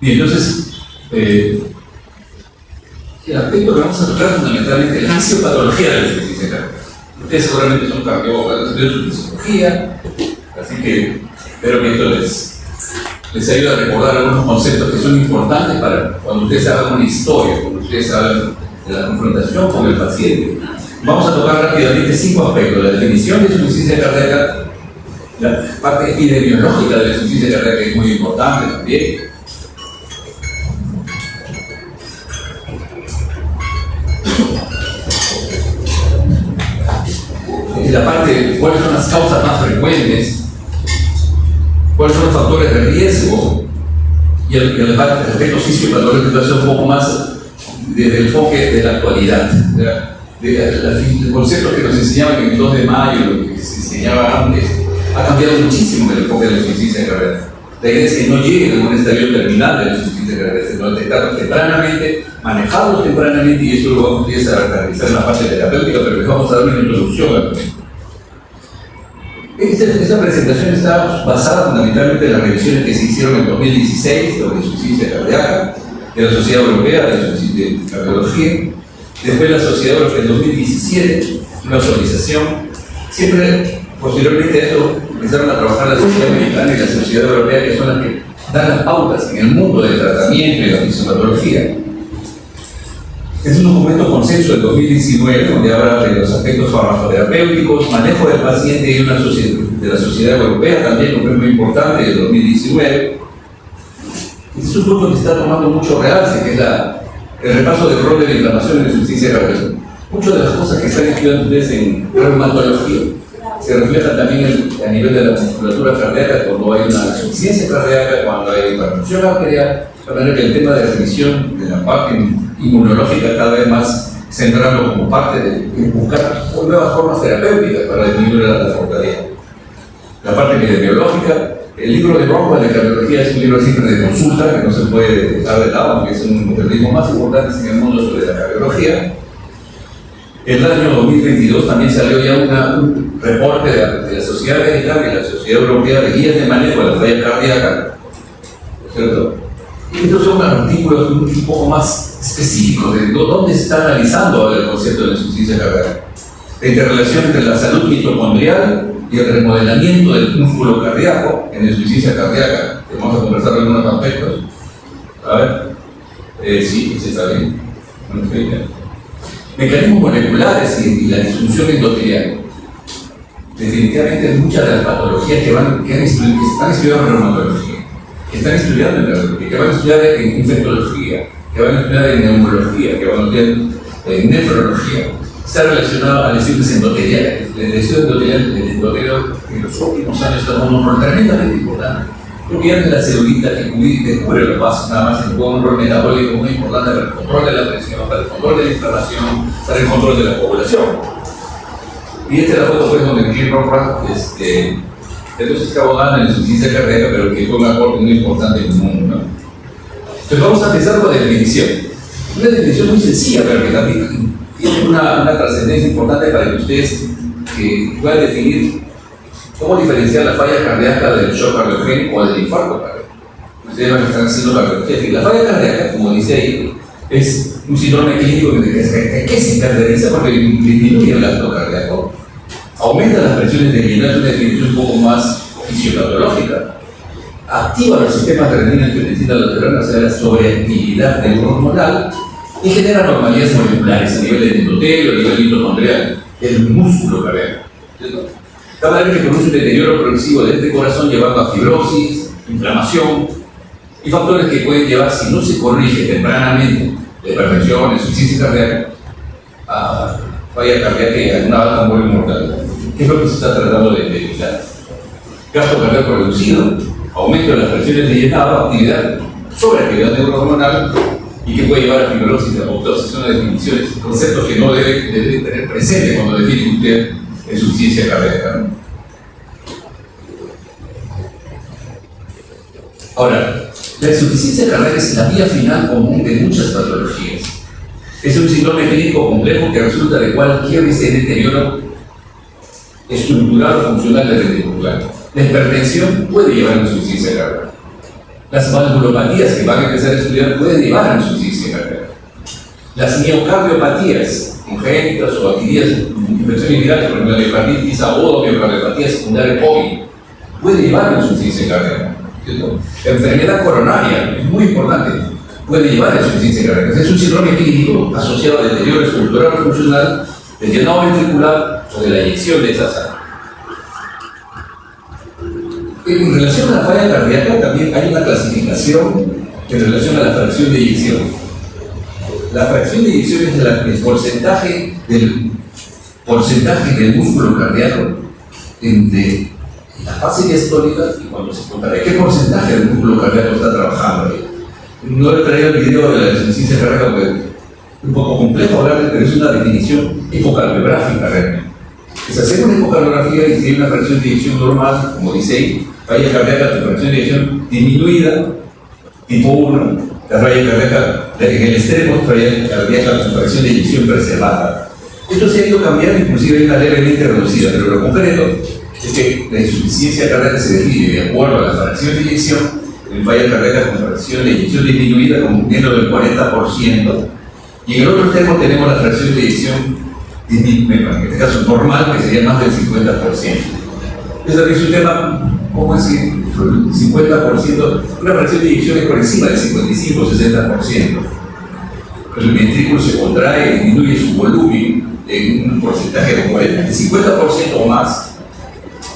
Y entonces, el aspecto que vamos a tocar fundamentalmente es la fisiopatología de la insuficiencia cardíaca. Ustedes seguramente son cardiólogos, estudian su fisiología, así que espero que esto les ayude a recordar algunos conceptos que son importantes para cuando ustedes hagan una historia, cuando ustedes hablan de la confrontación con el paciente. Vamos a tocar rápidamente 5 aspectos: la definición de insuficiencia cardíaca, la parte epidemiológica de la insuficiencia cardíaca, que es muy importante también, la parte de cuáles son las causas más frecuentes, cuáles son los factores de riesgo, y el aspecto fisiopatológico es un poco más desde el enfoque de la actualidad, el concepto que nos enseñaban en el 2 de mayo, lo que se enseñaba antes, ha cambiado muchísimo el enfoque de la insuficiencia cardíaca. La idea es que no lleguen a un estadio terminal de la insuficiencia cardíaca, sino detectarlos tempranamente, manejarlos tempranamente, y eso lo vamos a utilizar a realizar en la parte terapéutica, pero les vamos a dar una introducción al tema. Esta presentación está basada fundamentalmente en las revisiones que se hicieron en 2016 sobre insuficiencia cardíaca, de la Sociedad Europea de Cardiología, después la Sociedad Europea en 2017, una actualización. Siempre, posteriormente a esto, empezaron a trabajar la Sociedad Americana y la Sociedad Europea, que son las que dan las pautas en el mundo del tratamiento y la fisiopatología. Es un documento consenso del 2019, donde habla de los aspectos farmacoterapéuticos, manejo del paciente, y una de la Sociedad Europea también, lo que es muy importante, del 2019. Este es un punto que está tomando mucho realce, que es el repaso del rol de la inflamación en la insuficiencia cardíaca. Muchas de las cosas que están estudiando ustedes en reumatología se reflejan también a nivel de la musculatura cardíaca, cuando hay una insuficiencia cardíaca, cuando hay hipertensión arterial, de manera que el tema de la revisión de la parte inmunológica cada vez más centrarlo como parte de buscar nuevas formas terapéuticas para disminuir la mortalidad. La parte epidemiológica, el libro de Rockwell de cardiología es un libro siempre de consulta que no se puede dejar de lado, porque es uno de los libros más importantes en el mundo sobre la cardiología. El año 2022 también salió ya un reporte de la Sociedad Americana y la Sociedad Europea de guías de manejo de la falla cardíaca, ¿cierto? Y estos son artículos un poco más específicos de dónde se está analizando ahora el concepto de la insuficiencia cardíaca. La interrelación entre la salud mitocondrial y el remodelamiento del músculo cardíaco en la insuficiencia cardíaca, que vamos a conversar en algunos aspectos. A ver, sí, se está bien. Mecanismos moleculares y la disfunción endotelial. Definitivamente muchas de las patologías que están estudiando en reumatología, que están estudiando en cardiología, que van a estudiar en infectología, que van a estudiar en neumología, que van a estudiar en nefrología, está relacionado a lesiones endoteliales. La lesión endotelial, el endotelio en los últimos años está tomando un rol tremendamente importante, porque ya no es la celulita que cubre los vasos, nada más, sino juega un rol metabólico muy importante para el control de la presión, para el control de la inflamación, para el control de la coagulación. Y esta es la foto, pues, donde Jim Rockwell, entonces está abogado en la insuficiencia cardíaca, pero que fue un aporte muy importante en el mundo, ¿no? Entonces vamos a empezar con la definición. Una definición muy sencilla, pero que también tiene una trascendencia importante para que ustedes puedan definir cómo diferenciar la falla cardíaca del shock cardiogénico o del infarto cardíaco. Ustedes van a estar haciendo cardiología. La falla cardíaca, como dice ahí, es un síndrome clínico que se caracteriza porque disminuye el gasto cardíaco, aumenta las presiones de llenar, es una definición un poco más fisiopatológica, activa los sistemas de renina, angiotensina, lateral, o sea, la sobreactividad neurohormonal, y genera anomalías moleculares a nivel del endotelio, a nivel mitocondrial, el músculo cardíaco. De manera que produce un deterioro progresivo de este corazón, llevando a fibrosis, inflamación y factores que pueden llevar, si no se corrige tempranamente, de hipertensión, insuficiencia cardíaca, a falla cardíaca y a una alta muerte mortal. ¿Qué es lo que se está tratando de evitar? Gasto cardíaco reducido, aumento de las presiones de llenado, actividad, sobreactividad neurohormonal, y que puede llevar a fibrosis, a apoptosis. Son las definiciones, conceptos que no debe tener presente cuando define usted insuficiencia cardíaca, ¿no? Ahora, la insuficiencia cardíaca es la vía final común de muchas patologías. Es un síndrome clínico complejo que resulta de cualquier deterioro estructural o funcional del ventricular. La hipertensión puede llevar a insuficiencia cardíaca. Las valvulopatías que van a empezar a estudiar pueden llevar a insuficiencia cardíaca. Las miocardiopatías congénitas o adquiridas, infecciones virales, por ejemplo, la miocarditis aguda o miocardiopatía secundaria COVID, puede llevar a insuficiencia cardíaca. ¿Cierto? La enfermedad coronaria es muy importante, puede llevar a insuficiencia cardíaca. Es un síndrome clínico asociado al deterioro estructural o funcional del llenado ventricular o de la eyección de esa sangre. En relación a la falla cardíaca también hay una clasificación en relación a la fracción de eyección. La fracción de eyección es el porcentaje del músculo cardíaco entre la fase diastólica y cuando se contrae. ¿Qué porcentaje del músculo cardíaco está trabajando ahí? No le traigo el video de la insuficiencia cardíaca porque es un poco complejo hablar, pero es una definición ecocardiográfica realmente. Se hace una ecocardiografía y si hay una fracción de eyección normal, como dice ahí, falla cardíaca, tu fracción de eyección disminuida, tipo 1, la falla cardíaca en el extremo, falla cardíaca con fracción de eyección preservada. Esto se ha ido cambiando, inclusive hay una levemente reducida, pero lo concreto es que la insuficiencia cardíaca se define de acuerdo a la fracción de eyección, en falla cardíaca con fracción de eyección disminuida con menos del 40%, y en el otro extremo tenemos la fracción de eyección disminuida, en este caso normal, que sería más del 50%. Ese es un tema, ¿cómo decir? 50%, una fracción de eyección es por encima del 55-60%. El ventrículo se contrae, disminuye su volumen en un porcentaje de 50% o más.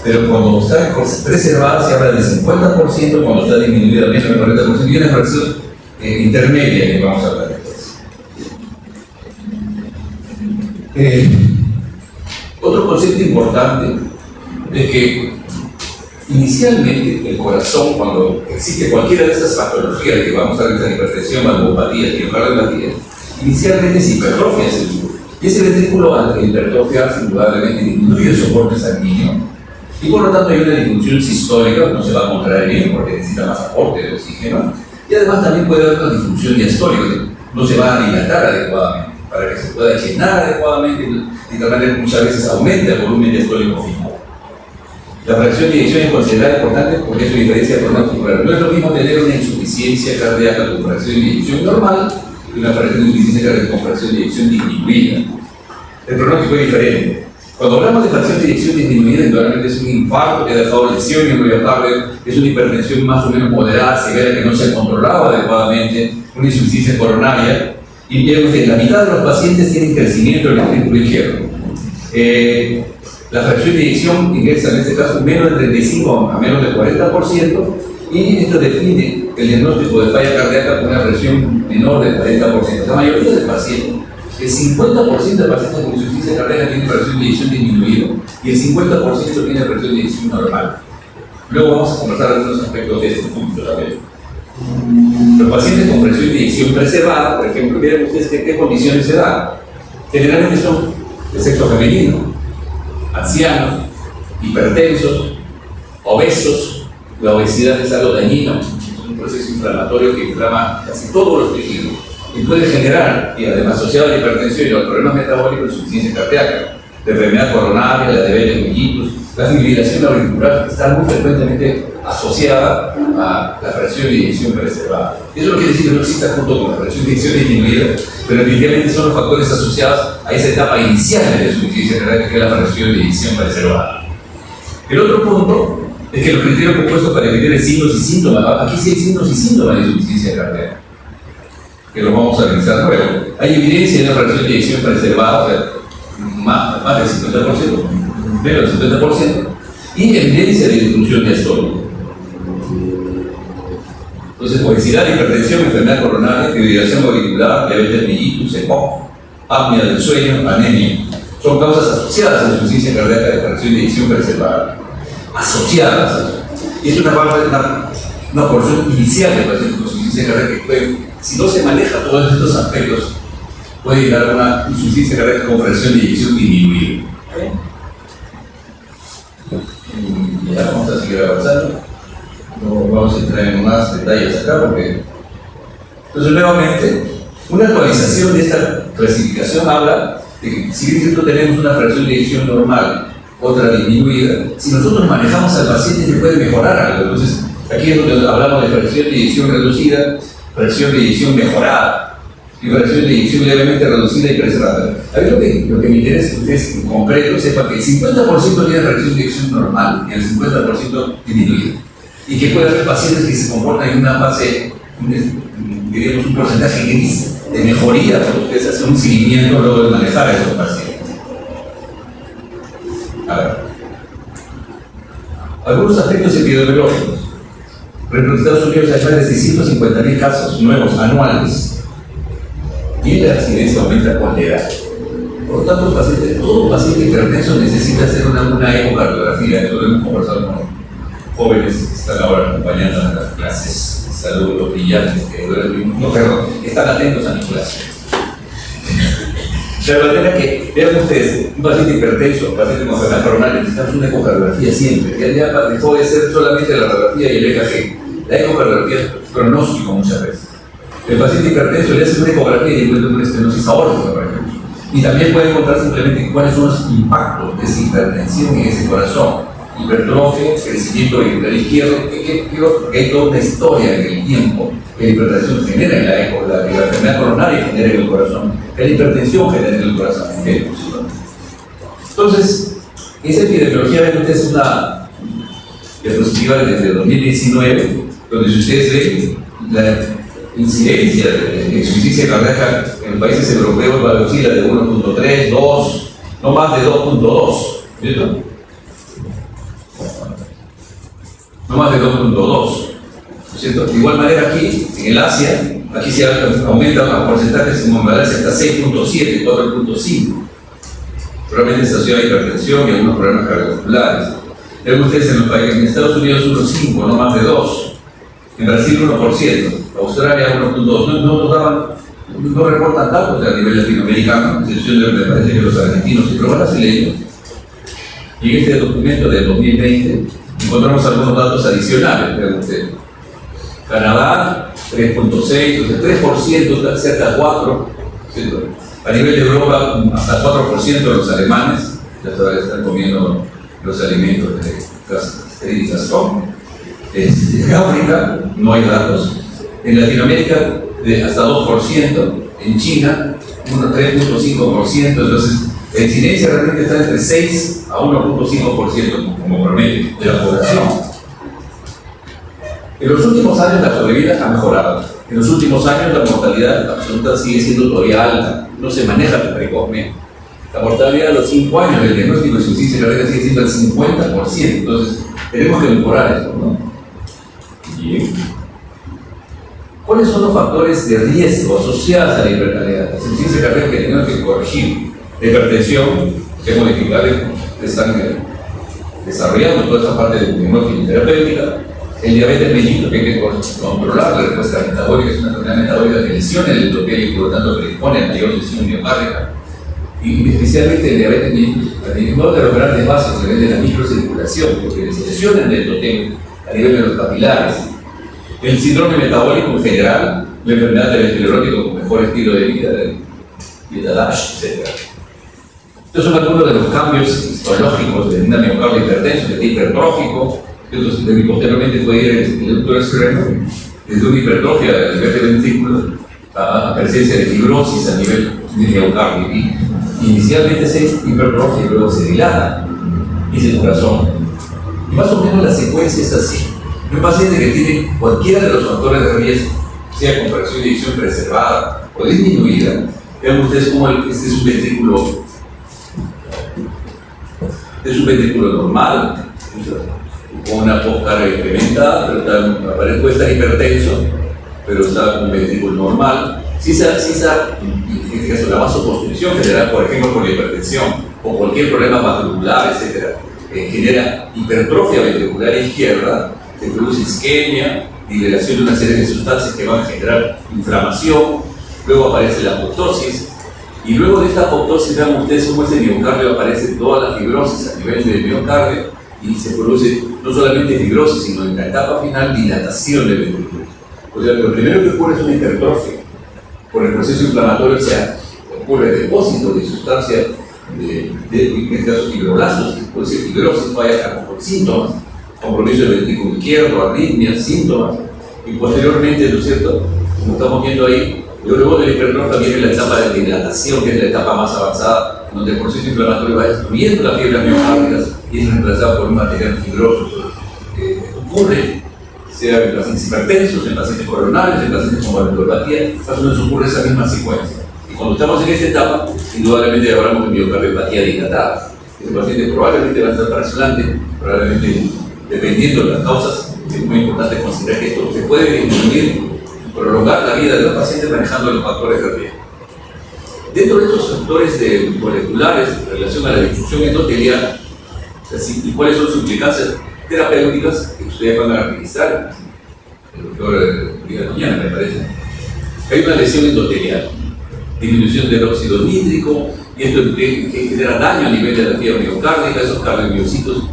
Pero cuando está preservada se habla del 50%, cuando está disminuida menos del 40%, y una fracción intermedia que vamos a hablar después. Otro concepto importante es que inicialmente el corazón, cuando existe cualquiera de esas patologías que vamos a ver, hipertensión, valvulopatía, miocardiopatía, inicialmente se hipertrofia ese ventrículo. Y ese ventrículo, al hipertrofiarse, indudablemente disminuye el soporte sanguíneo. Y por lo tanto hay una disfunción sistólica, no se va a contraer bien porque necesita más aporte de oxígeno. Y además también puede haber una disfunción diastólica, no se va a dilatar adecuadamente. Para que se pueda llenar adecuadamente, y también muchas veces aumenta el volumen diastólico final. La fracción de eyección es considerada importante porque es una diferencia de pronóstico. No es lo mismo tener una insuficiencia cardíaca con fracción de eyección normal que una fracción de insuficiencia cardíaca con fracción de eyección disminuida. El pronóstico es diferente. Cuando hablamos de fracción de eyección disminuida, indudablemente es un infarto que ha dejado lesión en el miocardio, es una hipertensión más o menos moderada, severa, que no se ha controlado adecuadamente, una insuficiencia coronaria, y vemos que la mitad de los pacientes tienen crecimiento del ventrículo izquierdo. La fracción de eyección ingresa en este caso menos del 35 a menos del 40%, y esto define el diagnóstico de falla cardíaca con una fracción menor del 40%. La mayoría de pacientes, el 50% de pacientes con insuficiencia cardíaca tiene fracción de eyección disminuida y el 50% tiene fracción de eyección normal. Luego vamos a conversar algunos aspectos de este punto también. Los pacientes con fracción de eyección preservada, por ejemplo, miren ustedes qué condiciones se dan. Generalmente son de sexo femenino, ancianos, hipertensos, obesos. La obesidad es algo dañino, es un proceso inflamatorio que inflama casi todos los tejidos y puede generar, y además asociado a la hipertensión y a los problemas metabólicos, insuficiencia cardíaca, la enfermedad coronaria, la diabetes mellitus, la fibrilación auricular, que está muy frecuentemente asociada a la fracción de eyección preservada. Eso no quiere decir que no exista junto con la fracción de eyección disminuida, pero definitivamente son los factores asociados a esa etapa inicial de la insuficiencia cardíaca, que es la fracción de eyección preservada. El otro punto es que los criterios propuestos para definir signos y síntomas, aquí sí hay signos y síntomas de insuficiencia cardíaca, que los vamos a analizar luego. Hay evidencia de una fracción de eyección preservada, o sea, más del 50%, menos del 50%, y evidencia de disfunción diastólica. Entonces, obesidad, hipertensión, enfermedad coronaria, fibrilación auricular, diabetes mellitus, EPOC, apnea del sueño, anemia, son causas asociadas a la insuficiencia cardíaca de fracción de eyección preservada. Asociadas. Y es una porción inicial de pacientes con insuficiencia cardíaca que puede, si no se maneja todos estos aspectos, puede llegar a una insuficiencia cardíaca con fracción de eyección disminuida. Ya vamos a seguir avanzando. No vamos a entrar en más detalles acá porque... Entonces, nuevamente, una actualización de esta clasificación habla de que si bien nosotros tenemos una fracción de eyección normal, otra disminuida, si nosotros manejamos al paciente le puede mejorar algo. Entonces, Aquí es donde hablamos de fracción de eyección reducida, fracción de eyección mejorada y fracción de eyección levemente reducida y preservada. A ver, lo que me interesa es que ustedes en concreto sepan que el 50% tiene fracción de eyección normal y el 50% disminuida. Y que puede haber pacientes que se comportan en una fase, diríamos, un porcentaje gris de mejoría, porque ustedes hacen un seguimiento luego de manejar a esos pacientes. A ver. Algunos aspectos epidemiológicos. Por ejemplo, en Estados Unidos hay más de 650.000 casos nuevos anuales. Y la incidencia aumenta con la edad. Por lo tanto, todo paciente hipertenso necesita hacer una ecocardiografía. Eso lo hemos conversado con jóvenes que están ahora acompañando en las clases de salud, los brillantes, que están atentos a mi clase. De manera que, vean ustedes, un paciente hipertenso, un paciente con enfermedad coronal, necesitamos una ecocardiografía siempre. Ya dejó de ser solamente la radiografía y el EKG. La ecocardiografía es pronóstico muchas veces. El paciente hipertenso le hace una ecografía y encuentra una estenosis aórtica, por ejemplo. Y también puede encontrar simplemente cuáles son los impactos de esa hipertensión en ese corazón. Hipertrofia, crecimiento auricular izquierdo, que hay toda una historia en el tiempo que la hipertensión genera en la eco, que la enfermedad coronaria genera en el corazón, que la hipertensión genera en el corazón. Entonces, esa epidemiología es una diapositiva desde 2019, donde si ustedes ven la incidencia de insuficiencia cardíaca en los países europeos va a oscilar de 1.3, 2, no más de 2.2, ¿cierto? No más de 2.2, ¿cierto? De igual manera aquí, en el Asia, aquí se aumentan los porcentajes en Malasia hasta 6.7, 4.5. Probablemente se asocia a hipertensión y algunos problemas cardiovasculares. Ven ustedes en los países, en Estados Unidos 1.5, no más de 2. En Brasil 1%, Australia 1.2. No reportan datos a nivel latinoamericano, a excepción de, me parece que los argentinos y los brasileños. Y en este documento del 2020 encontramos algunos datos adicionales. Vean ustedes. Canadá 3.6, 3%, cerca de 4%. ¿Cierto? A nivel de Europa, hasta 4% de los alemanes ya todavía están comiendo los alimentos de esterilización. En África no hay datos. En Latinoamérica, hasta 2%. En China, 3.5%. Entonces, la incidencia realmente está entre 6 a 1.5% como promedio de la población. En los últimos años la sobrevida ha mejorado. En los últimos años la mortalidad absoluta sigue siendo todavía alta, no se maneja precozmente. La mortalidad a los 5 años del diagnóstico de insuficiencia cardíaca sigue siendo el 50%, entonces tenemos que mejorar esto, ¿no? Bien. ¿Cuáles son los factores de riesgo asociados a la insuficiencia cardíaca que tenemos que corregir? La hipertensión, que es modificable, están desarrollando toda esa parte de diagnóstico terapéutica. El diabetes mellitus, que hay que controlar la respuesta metabólica, es una enfermedad metabólica que lesiona el endotelio y por lo tanto predispone a mayor lesión miocárdica. Y especialmente el diabetes mellitus, no de los grandes vasos, a nivel de la microcirculación, porque les lesiona el endotelio a nivel de los capilares. El síndrome metabólico en general, la enfermedad del esclerótico con mejor estilo de vida, dieta DASH, etc. Estos son algunos de los cambios histológicos de una miocardio hipertenso, de hipertrófico. Entonces, posteriormente puede ir el doctor Escreno, desde una hipertrofia del ventrículo a presencia de fibrosis a nivel de miocardio. Y inicialmente se hipertrofia y luego se dilata, y es el corazón. Y más o menos la secuencia es así. Un paciente que tiene cualquiera de los factores de riesgo, sea con fracción de eyección preservada o disminuida, vean ustedes cómo este es un ventrículo normal, con una poscarga incrementada, pero puede estar hipertenso, pero está con un ventrículo normal. Si esa en este caso, la vasoconstricción generada, por ejemplo, por la hipertensión o cualquier problema vascular, etc., genera hipertrofia ventricular izquierda, se produce isquemia, liberación de una serie de sustancias que van a generar inflamación, luego aparece la apoptosis, y luego de esta apoptosis, vean ustedes cómo ese miocardio aparece toda la fibrosis a nivel del miocardio, y se produce no solamente fibrosis, sino en la etapa final dilatación del ventrículo. O sea, lo primero que ocurre es una hipertrofia. Por el proceso inflamatorio ocurre depósito de sustancias, en este caso fibroblastos, que puede ser fibrosis, falla con síntomas, compromiso del ventrículo izquierdo, arritmias, síntomas, y posteriormente, ¿no es cierto?, como estamos viendo ahí, luego de la hipertrofia viene la etapa de dilatación, que es la etapa más avanzada, donde el proceso inflamatorio va destruyendo las fibras miocárdicas y es reemplazado por un material fibroso. Ocurre, sea en pacientes hipertensos, en pacientes coronarios, en pacientes con valvulopatía, más o menos ocurre esa misma secuencia. Y cuando estamos en esta etapa, indudablemente hablamos de miocardiopatía dilatada. Este paciente probablemente va a estar trasplante, probablemente, dependiendo de las causas, es muy importante considerar que esto se puede disminuir, prolongar la vida de los pacientes manejando los factores de riesgo. Dentro de estos factores moleculares en relación a la difusión endotelial, y cuáles son sus implicancias terapéuticas que ustedes van a revisar, el doctor Díaz mañana me parece, hay una lesión endotelial, disminución del óxido nítrico, y esto genera daño a nivel de la fibra miocárdica, esos cardiomiocitos,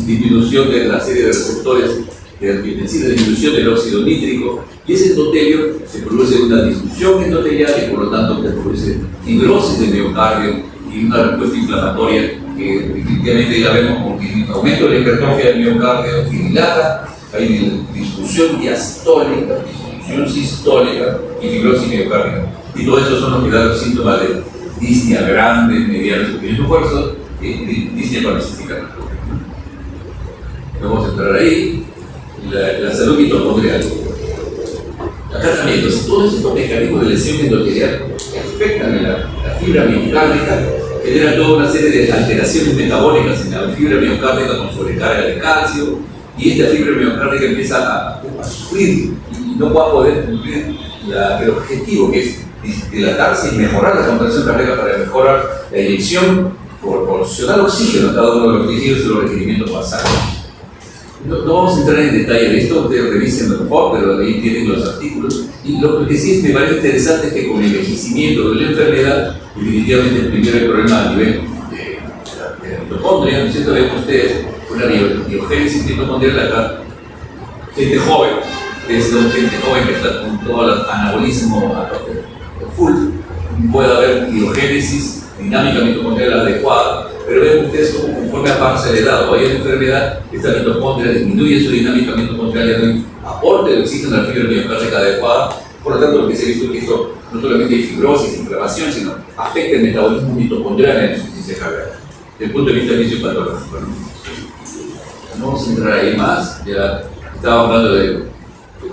disminución de la serie de receptores de angiotensina, disminución del óxido nítrico, y ese endotelio se produce una disfunción endotelial y por lo tanto se produce fibrosis de miocardio y una respuesta inflamatoria que definitivamente ya vemos porque aumento de la hipertrofia del miocardio y dilata, hay disfunción diastólica, disfunción sistólica y fibrosis miocárdica. Y todo eso son los que dan los síntomas de disnea grande, mediana, pequeño esfuerzo, disnea calcificante. Vamos a entrar ahí. La salud mitocondrial. Acá también, entonces, todos estos mecanismos de lesión endotelial que afectan a la fibra miocárdica generan toda una serie de alteraciones metabólicas en la fibra miocárdica con sobrecarga de calcio, y esta fibra miocárdica empieza a sufrir y no va a poder cumplir el objetivo, que es dilatarse y mejorar la contracción cardíaca para mejorar la eyección, proporcionar oxígeno a cada uno de los tejidos y los requerimientos basales. No vamos a entrar en detalle de esto, ustedes revisen mejor, pero ahí tienen los artículos. Y lo que sí me parece interesante es que con el envejecimiento de la enfermedad, definitivamente primero el problema a nivel de la mitocondria, ¿no es cierto? Ven ustedes una biogénesis mitocondrial acá, gente joven, es gente joven que está con todo el anabolismo full, puede haber biogénesis dinámica mitocondrial adecuada, pero ven ustedes como conforme avanza la edad o hay una enfermedad, esta mitocondria disminuye su dinámica mitocondrial y hay un aporte de oxígeno a la fibra miocárdica adecuada. Por lo tanto, lo que se ha visto es que esto no solamente hay fibrosis, inflamación, sino afecta el metabolismo mitocondrial en la insuficiencia cardíaca, desde el punto de vista fisiopatológico. No vamos a entrar ahí más, ya estaba hablando del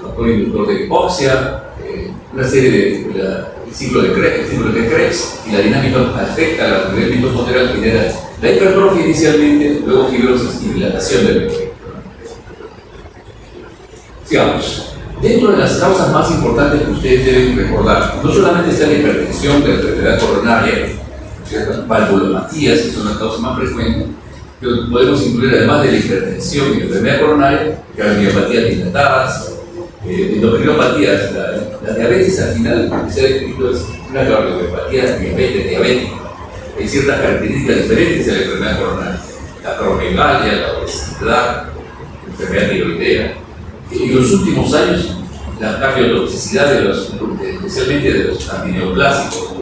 factor inductor de hipoxia, una serie de el ciclo de Krebs y la dinámica afecta a la mitocondrial, genera la hipertrofia inicialmente, luego fibrosis y dilatación del mecanismo. Sigamos. Dentro de las causas más importantes que ustedes deben recordar, no solamente está la hipertensión de la enfermedad coronaria, valvulopatías, que son las causas más frecuentes, pero podemos incluir además de la hipertensión y la enfermedad coronaria, cardiopatía dilatadas, endocrinopatías, la diabetes al final lo que se ha descrito es una cardiopatía diabética. Hay ciertas características diferentes de la enfermedad coronaria, la acromegalia, la obesidad, la enfermedad tiroidea. En los últimos años, la cardiotoxicidad especialmente de los antineoplásicos,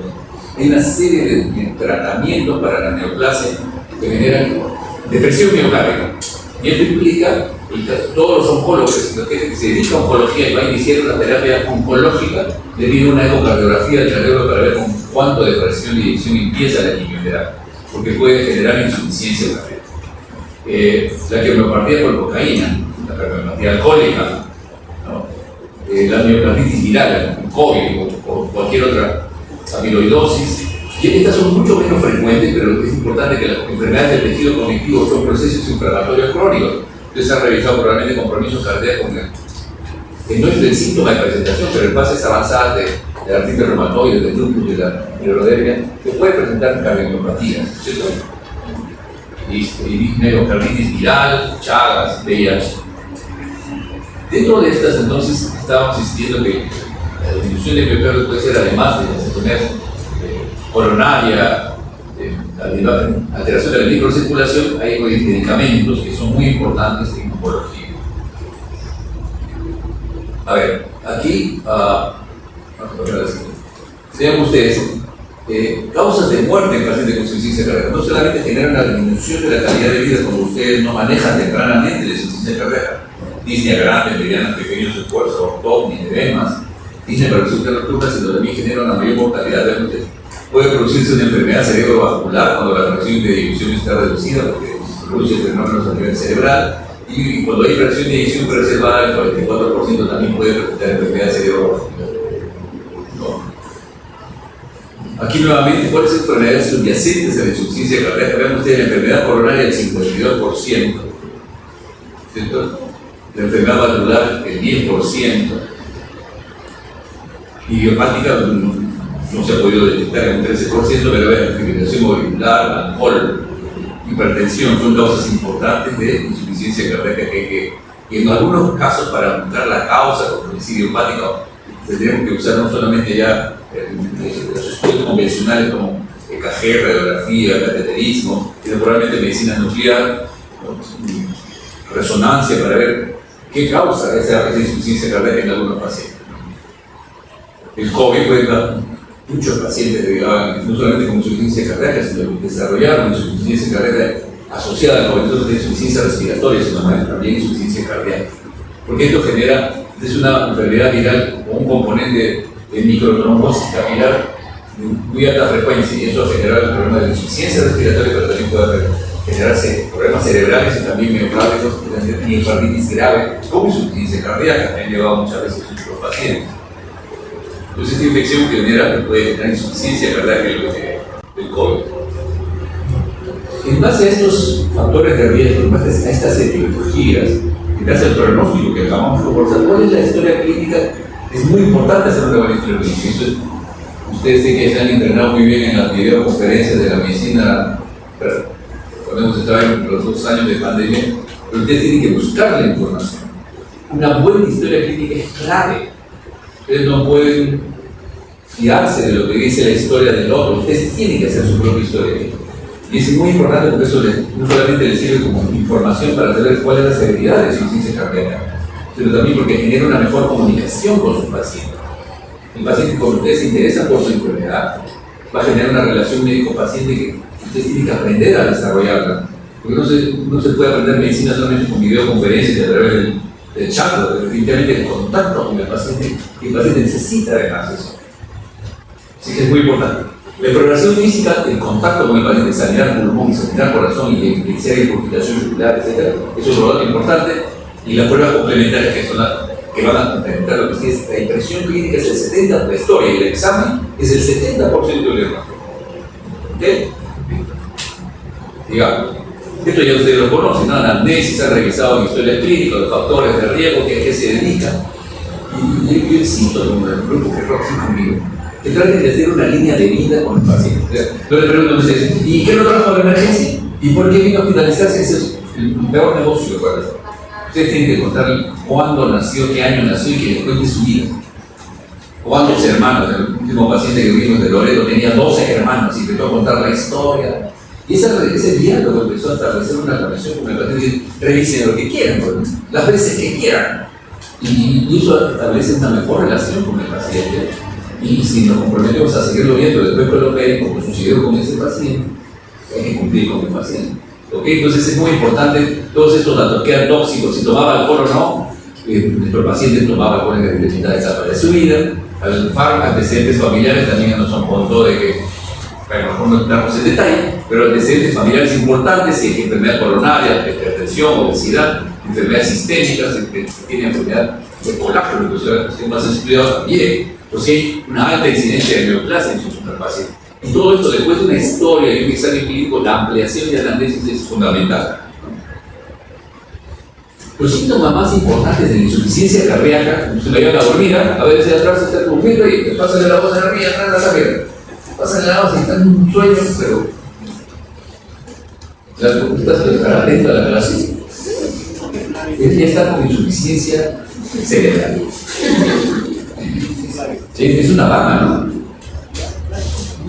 hay una serie de tratamientos para la neoplasia que generan depresión miocárdica. Y esto implica que todos los oncólogos, los que se dedican a oncología y van a iniciar una terapia oncológica, le piden una ecocardiografía del cerebro para ver con cuánto de presión y eyección empieza la quimioterapia, porque puede generar insuficiencia cardíaca. La quimiopatía por cocaína, la cardiopatía alcohólica, ¿no? La miocarditis viral, el COVID o cualquier otra amiloidosis. Y estas son mucho menos frecuentes, pero es importante que las enfermedades del tejido conectivo son procesos inflamatorios crónicos. Ustedes han revisado probablemente compromisos cardíacos que no es del síntoma de presentación, pero en fases avanzadas de la artritis reumatoide, del lupus, de la neurodermia, que puede presentar cardiomiopatías, ¿cierto? Y miocarditis viral, Chagas, VIH. Dentro de estas, entonces, estábamos insistiendo que la disminución de miocardio puede ser, además de las enfermedades coronaria, alteración de la microcirculación, hay medicamentos que son muy importantes en oncología. A ver, aquí, vean ustedes, causas de muerte en pacientes con insuficiencia cardíaca. No solamente genera una disminución de la calidad de vida cuando ustedes no manejan tempranamente la insuficiencia cardíaca, disnea grande, medianas, pequeños esfuerzos, ortopnia, edemas, disnea para reducir rupturas, sino también genera una mayor mortalidad. Puede producirse una enfermedad cerebrovascular cuando la fracción de eyección está reducida, porque produce fenómenos a nivel cerebral. Y cuando hay fracción de eyección preservada, el 44% también puede presentar enfermedad cerebrovascular. Aquí nuevamente, ¿cuáles son enfermedades subyacentes a la insuficiencia cardíaca? Vean ustedes la enfermedad coronaria del 52%, ¿cierto? La enfermedad valvular el 10%, y hepática no se ha podido detectar en un 13%, pero vean, fibrilación auricular, alcohol, hipertensión son causas importantes de insuficiencia cardíaca que en algunos casos, para buscar la causa como homicidio hepático, tendríamos que usar no solamente ya los estudios convencionales como EKG, radiografía, cateterismo, sino probablemente medicina nuclear, resonancia, para ver qué causa esa insuficiencia cardíaca en algunos pacientes. El COVID muchos pacientes derivaban no solamente con insuficiencia cardíaca, sino que desarrollaron insuficiencia cardíaca asociada con el de insuficiencia respiratoria, sino también insuficiencia cardíaca. Porque esto genera, es una enfermedad viral con un componente de microtrombosis capilar de muy alta frecuencia, y eso genera el problema de insuficiencia respiratoria, pero también puede generarse problemas cerebrales y también miocárditos, y miocarditis grave con insuficiencia cardíaca, que han llevado muchas veces a los pacientes. Entonces, esta infección pionera puede generar insuficiencia cardíaca del COVID. En base a estos factores de riesgo, en base a estas etiologías, en base al pronóstico que acabamos de conversar, ¿cuál es la historia clínica? Es muy importante hacer una buena historia clínica. Entonces, ustedes sé que se han entrenado muy bien en las videoconferencias de la medicina, cuando hemos estado en los 2 años de pandemia, pero ustedes tienen que buscar la información. Una buena historia clínica es clave. Ustedes no pueden fiarse de lo que dice la historia del otro, ustedes tienen que hacer su propia historia. Y es muy importante porque eso no solamente les sirve como información para saber cuál es la severidad de su insuficiencia cardíaca, sino también porque genera una mejor comunicación con su paciente. El paciente, cuando ustedes se interesan por su enfermedad, va a generar una relación médico-paciente que ustedes tienen que aprender a desarrollarla. Porque no se puede aprender medicina solamente con videoconferencias y a través del chat, pero definitivamente el contacto con el paciente, y el paciente necesita además eso. Así que es muy importante. La exploración física, el contacto con el paciente, examinar pulmón, examinar corazón, y iniciar palpitación yugular, etc. Eso es un dato importante. Y las pruebas complementarias que son las que van a complementar lo que es la impresión clínica, es el 70% de la historia, y el examen es el 70% del error. ¿Ok? Digamos. Esto ya ustedes lo conocen, ¿no? Anamnesis, han revisado la historia clínica, los factores de riesgo que se dedican. Y yo insisto en el grupo que trabaja conmigo, que traten de hacer una línea de vida con el paciente. Yo le pregunto a ustedes, ¿y qué no trajo la emergencia? ¿Y por qué vino a hospitalizarse? Ese es el peor negocio que puede hacer. Ustedes tienen que contar cuándo nació, qué año nació y que les cuente su vida. ¿Cuántos hermanos? El último paciente que vimos de Loreto tenía 12 hermanos y empezó a contar la historia. Y ese diálogo empezó a establecer una conexión con el paciente. Revisen lo que quieran, las veces que quieran. Y eso establece una mejor relación con el paciente. Y si nos comprometemos a seguirlo viendo después con los médicos, como sucedió con ese paciente, hay que cumplir con el paciente. ¿Okay? Entonces es muy importante todos estos datos, que eran tóxicos, si tomaba alcohol o no. Nuestro paciente tomaba alcohol en la primera etapa de su vida. Antecedentes familiares también nos son punto de que, bueno, mejor no entramos en detalle, pero antecedentes familiares importantes, si hay enfermedad coronaria, hipertensión, obesidad, enfermedades sistémicas, que tiene enfermedad de colágeno, que es más estudiado también, o si hay una alta incidencia de neoplasia en sus pacientes. Y todo esto, después de una historia y un examen clínico, la ampliación de anamnesis es fundamental. Los síntomas más importantes de la insuficiencia cardíaca, se me llevan a dormir, a veces atrás está durmiendo y pásale la voz en arriba, atrás la saquera. Pásale la voz y está en un sueño, pero las conductas que están atentas a la relación. Él ya está con insuficiencia cerebral. Sí, es una vaga, ¿no?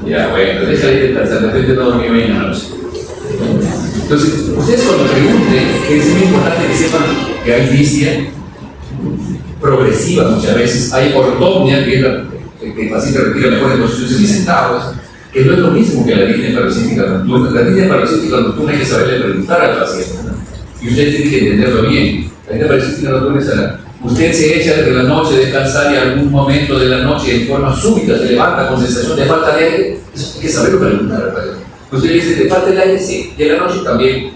Ya, bueno, déjale de pensar, de repente no dormí bien anoche. Entonces, ustedes cuando pregunten, es muy importante que sepan que hay disnea progresiva muchas veces, hay ortopnia, que es que el paciente retira mejor en posiciones sentados, que no es lo mismo que la disnea paroxística nocturna. La disnea paroxística nocturna hay que saberle preguntar al paciente, ¿no? Y usted tiene que entenderlo bien. La disnea paroxística nocturna es usted se echa de la noche a descansar y en algún momento de la noche en forma súbita se levanta con sensación de falta de aire. Eso hay que saberlo preguntar al paciente. Usted le dice, ¿te falta el aire? Sí. Y en la noche también.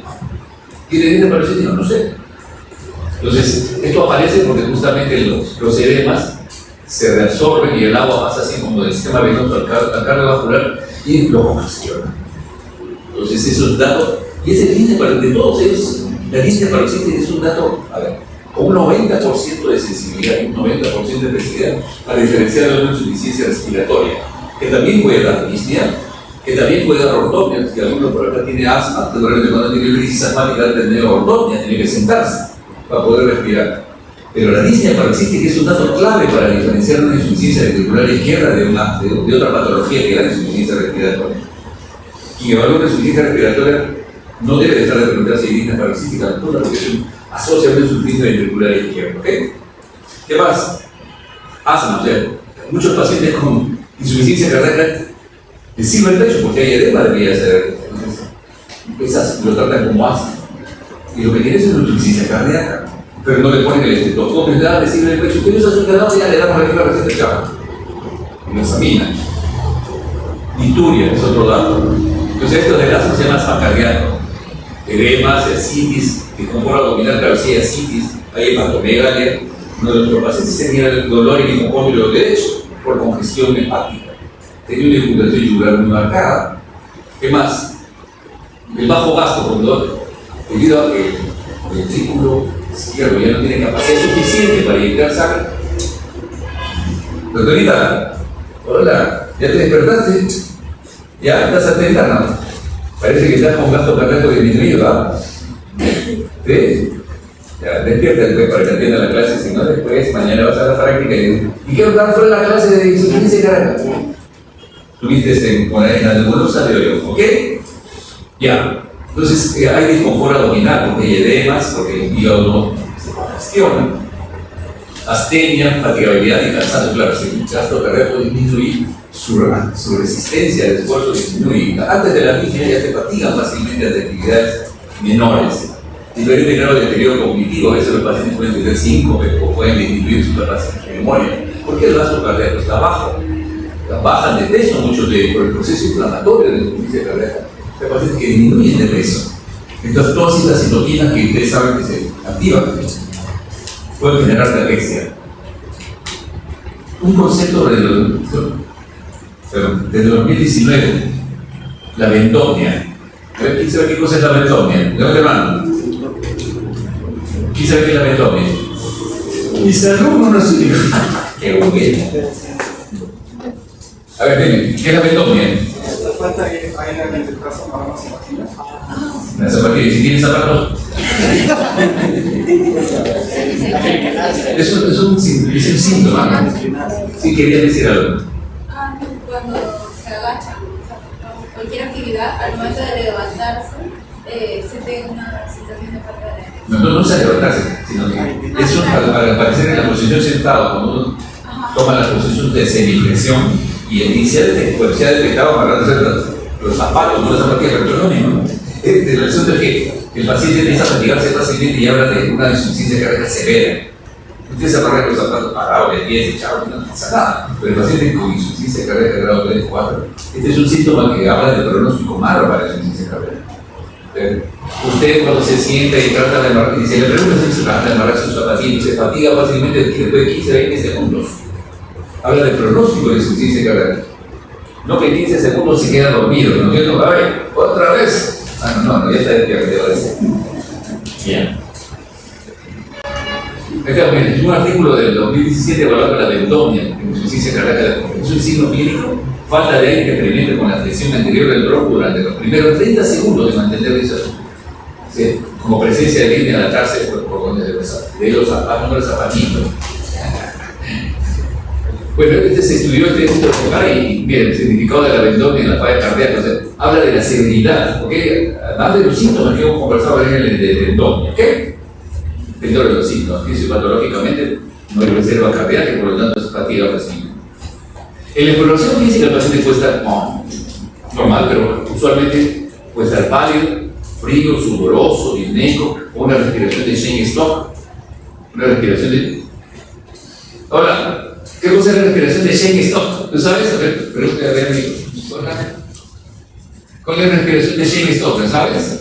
¿Tiene disnea paroxística? No sé. Entonces, esto aparece porque justamente los edemas se reabsorben y el agua pasa así como del sistema venoso al cardiovascular y lo congestiona. Entonces, esos datos, y ese de todos ellos, la disnea paroxística es un dato, a ver, con un 90% de sensibilidad y un 90% de especificidad para diferenciar de una insuficiencia respiratoria, que también puede dar disnea, que también puede dar ortopnia. Si alguno por acá tiene asma, seguramente cuando tiene crisis asmática va a tener ortopnia, tiene que sentarse para poder respirar. Pero la disnea paroxística es un dato clave para diferenciar una insuficiencia ventricular izquierda de otra patología que es la insuficiencia respiratoria. Quien evalúa una insuficiencia respiratoria no debe dejar de preguntar si hay disnea paroxística nocturna, porque asocia una insuficiencia ventricular izquierda. ¿Okay? ¿Qué más? Asma. O sea, muchos pacientes con insuficiencia cardíaca les sirve el pecho porque hay edema de vías aéreas. Esas lo tratan como asma. Y lo que tiene es una insuficiencia cardíaca, pero no le ponen el estetoscopio, le sirve el pecho, que usa su quedado y ya le damos la receta de chavo. Y lo examina. Lituria es otro dato. Entonces, esto del asma se llama asma cardíaco. Edemas, ascitis, disconfort abdominal, claro, sí, ascitis, hay hepatomegalia. Uno de nuestros pacientes tenía el dolor en el hipocóndrio derecho por congestión hepática. Tenía una irritación yugular muy marcada. ¿Qué más? El bajo gasto, debido a que el ventrículo izquierdo ya no tiene capacidad suficiente para inyectar sangre. Doctorita, hola, ¿ya te despertaste? ¿Ya estás atenta? No. Parece que estás con gasto cardíaco disminuido, ¿ah? ¿Sí? Ya, despiértate para que atienda la clase, si no después mañana vas a la práctica y ¿qué tal fue la clase de insuficiencia cardíaca? Tuviste con la nebulosa de hoyo, ¿ok? Ya. Entonces hay disconfort abdominal porque hay edemas, porque el hígado no se congestiona. Astenia, fatigabilidad y cansancio. Claro, si el gasto cardíaco disminuye, su resistencia al esfuerzo disminuye. Antes de la disnea ya se fatigan fácilmente ante actividades menores. Diferente grado de deterioro cognitivo, a veces los pacientes pueden tener síncope o pueden disminuir su capacidad de memoria. ¿Por qué el gasto cardíaco está bajo? Bajan de peso muchos por el proceso inflamatorio de la insuficiencia cardíaca. Hay pacientes que disminuyen de peso. Entonces, todas estas citoquinas que ustedes saben que se activan pueden generar calexia. Un concepto desde 2019, la bentomnia. ¿Quién sabe qué cosa es la bentomnia? Levante la mano. ¿Quién sabe qué es la bentomnia? Mis alumnos no sé. Qué bueno. A ver, dime, ¿qué es la bentomnia? La falta de aire en el brazo para las zapatillas. Las zapatillas, si tienes zapatos. Es un síntoma. Sí, quería decir algo. Cuando se agachan, cualquier actividad, al momento de levantarse, se tiene una sensación de falta de aire. No se levantarse, sino que eso al aparecer en la posición sentado, cuando uno toma la posición de semiflexión y inicialmente pues, se ha detectado para hacer los zapatos, no las zapatillas, pero no. El asunto es que el paciente empieza a fatigarse fácilmente y habla de una insuficiencia cardíaca severa. Usted se agarra los zapatos parados, de pies, echados, no pasa nada. Pero el paciente con insuficiencia cardíaca grado 3 4, este es un síntoma que habla de pronóstico malo para la insuficiencia cardíaca. Usted cuando se sienta y trata de amarrar, y se le pregunta si se trata de amarrar sus zapatillas, se fatiga fácilmente después de 15 20 segundos. Habla de pronóstico de insuficiencia cardíaca. No que en 15 segundos se queda dormido, ¿no es cierto? A ver, otra vez. No, ya está despierto. Bien. Es un artículo del 2017 evaluando la bentomnia en insuficiencia cardíaca. Es un signo clínico, falta de aire que experimenta con la flexión anterior del bronco durante los primeros 30 segundos de mantener eso. ¿Sí? Como presencia de línea adaptarse por donde de los zapatitos. Bueno, se estudió este lugar y miren, el significado de la bentomnia en la falla cardíaca, o sea, habla de la serenidad, ¿ok? Además de los síntomas que hemos conversado en el de bentomnia, ¿ok? Dentro de los síntomas, fisiopatológicamente no hay reserva cardíaca y por lo tanto es fatiga fácil. En la exploración física el paciente puede estar normal, pero usualmente puede estar pálido, frío, sudoroso, disneco, o una respiración de Cheyne-Stokes. Una respiración de... Ahora, ¿qué cosa es la respiración de Cheyne-Stokes? ¿Tú sabes? A ver, pregúntale a ver, amigo. ¿Cuál es la respiración de Cheyne-Stokes? ¿Sabes?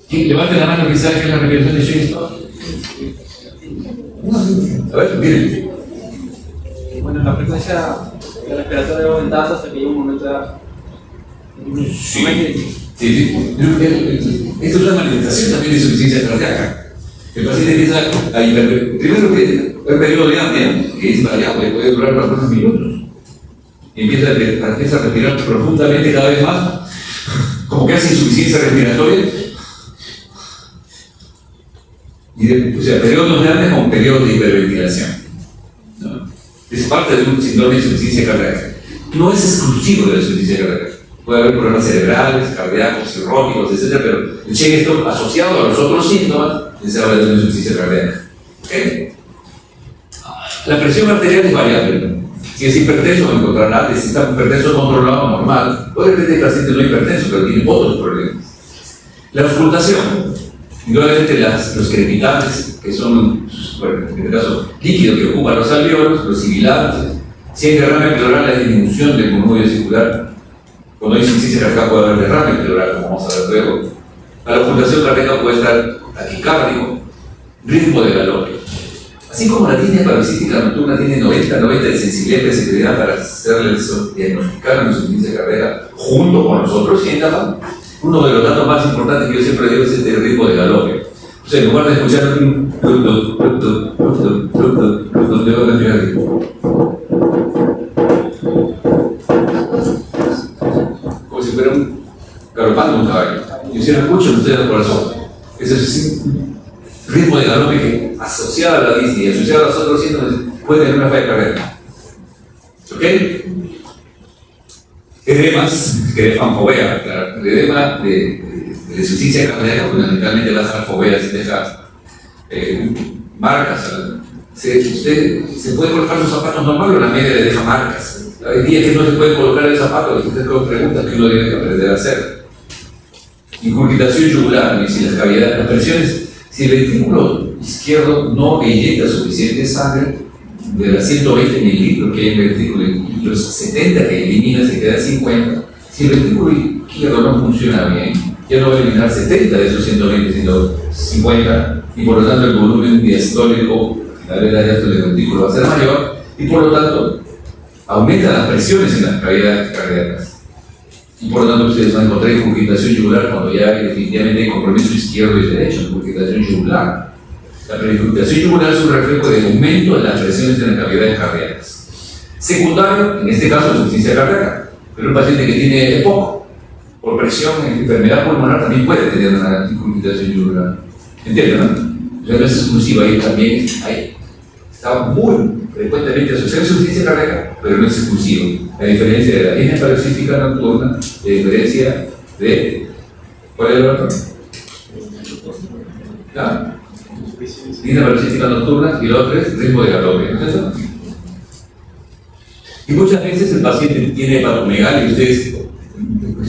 ¿Quién levante la mano que sabe qué es la respiración de Cheyne-Stokes? A ver, miren. Bueno, la frecuencia respiratoria va aumentando hasta que llega un momento de... Sí. Esto es una manifestación también de insuficiencia cardíaca. El paciente empieza a hiperventilar. Primero que el periodo de apnea, que es variable, puede durar unos minutos. Y empieza a respirar profundamente cada vez más, como que hace insuficiencia respiratoria. O sea, periodos de apnea con periodos de hiperventilación. ¿No? Es parte de un síndrome de insuficiencia cardíaca. No es exclusivo de la insuficiencia cardíaca. Puede haber problemas cerebrales, cardíacos, cirróticos, etc. Pero el Cheyne-Stokes asociado a los otros síntomas se habla de una insuficiencia cardíaca. ¿Okay? La presión arterial es variable. Si es hipertenso, va a encontrar alta. Si está hipertenso controlado, normal. Puede ser que el paciente no hipertenso, pero tiene otros problemas. La auscultación. Indudablemente los crepitantes, que son, bueno, en este caso, líquidos que ocupan los alveolos, los sibilantes. Si hay derrame pleural, la disminución del convoyo circular. Cuando hay insuficiencia cardíaca puede haber derrame pleural, como vamos a ver luego. La auscultación cardíaca puede estar taquicárdico, ritmo de galope. Así como la disnea paroxística nocturna tiene 90 de sensibilidad y sensibilidad para diagnosticar una insuficiencia cardíaca junto con los otros síntomas, uno de los datos más importantes que yo siempre digo es el ritmo de galope. O sea, en lugar de escuchar un como si fuera galopando un caballo. Yo si lo escucho, no estoy del corazón. Ese es un ritmo de galope que, asociado a la disnea y asociado a los otros síntomas, puede tener una falla cardíaca. ¿Ok? Edemas, que es fanfobea, claro. El edema de insuficiencia cardíaca fundamentalmente va a ser fobea, si deja marcas. Usted se puede colocar los zapatos normales o la media le deja marcas. Hay días que no se puede colocar el zapato, y usted con preguntas que uno debe aprender a hacer. Incurgitación yugular, si las cavidades, las presiones, si el ventrículo izquierdo no eyecta suficiente sangre, de las 120 mililitros que hay en el ventrículo y los 70 que elimina se queda 50, si el ventrículo izquierdo no funciona bien, ya no va a eliminar 70 de esos 120, sino 50, y por lo tanto el volumen diastólico, la vena diástole del ventrículo va a ser mayor, y por lo tanto aumenta las presiones en las cavidades cardíacas. Y por lo tanto ustedes van a encontrar incurgitación yugular cuando ya hay definitivamente compromiso izquierdo y derecho, incurgitación yugular. La precipitación yugular es un reflejo de aumento de las presiones en las cavidades cardíacas. Secundario, en este caso, insuficiencia cardíaca. Pero un paciente que tiene EPOC, por presión en enfermedad pulmonar, también puede tener una incurgitación yugular. ¿Entienden, no? O sea, no es exclusiva, ahí también está muy frecuentemente asociada a insuficiencia cardíaca, pero no es exclusivo. La diferencia de la disnea paroxística nocturna, la diferencia de... ¿Cuál es el otro? ¿Ya? Disnea paroxística nocturna y el otro es ritmo de galope, ¿no es eso? Y muchas veces el paciente tiene hepatomegalia y ustedes,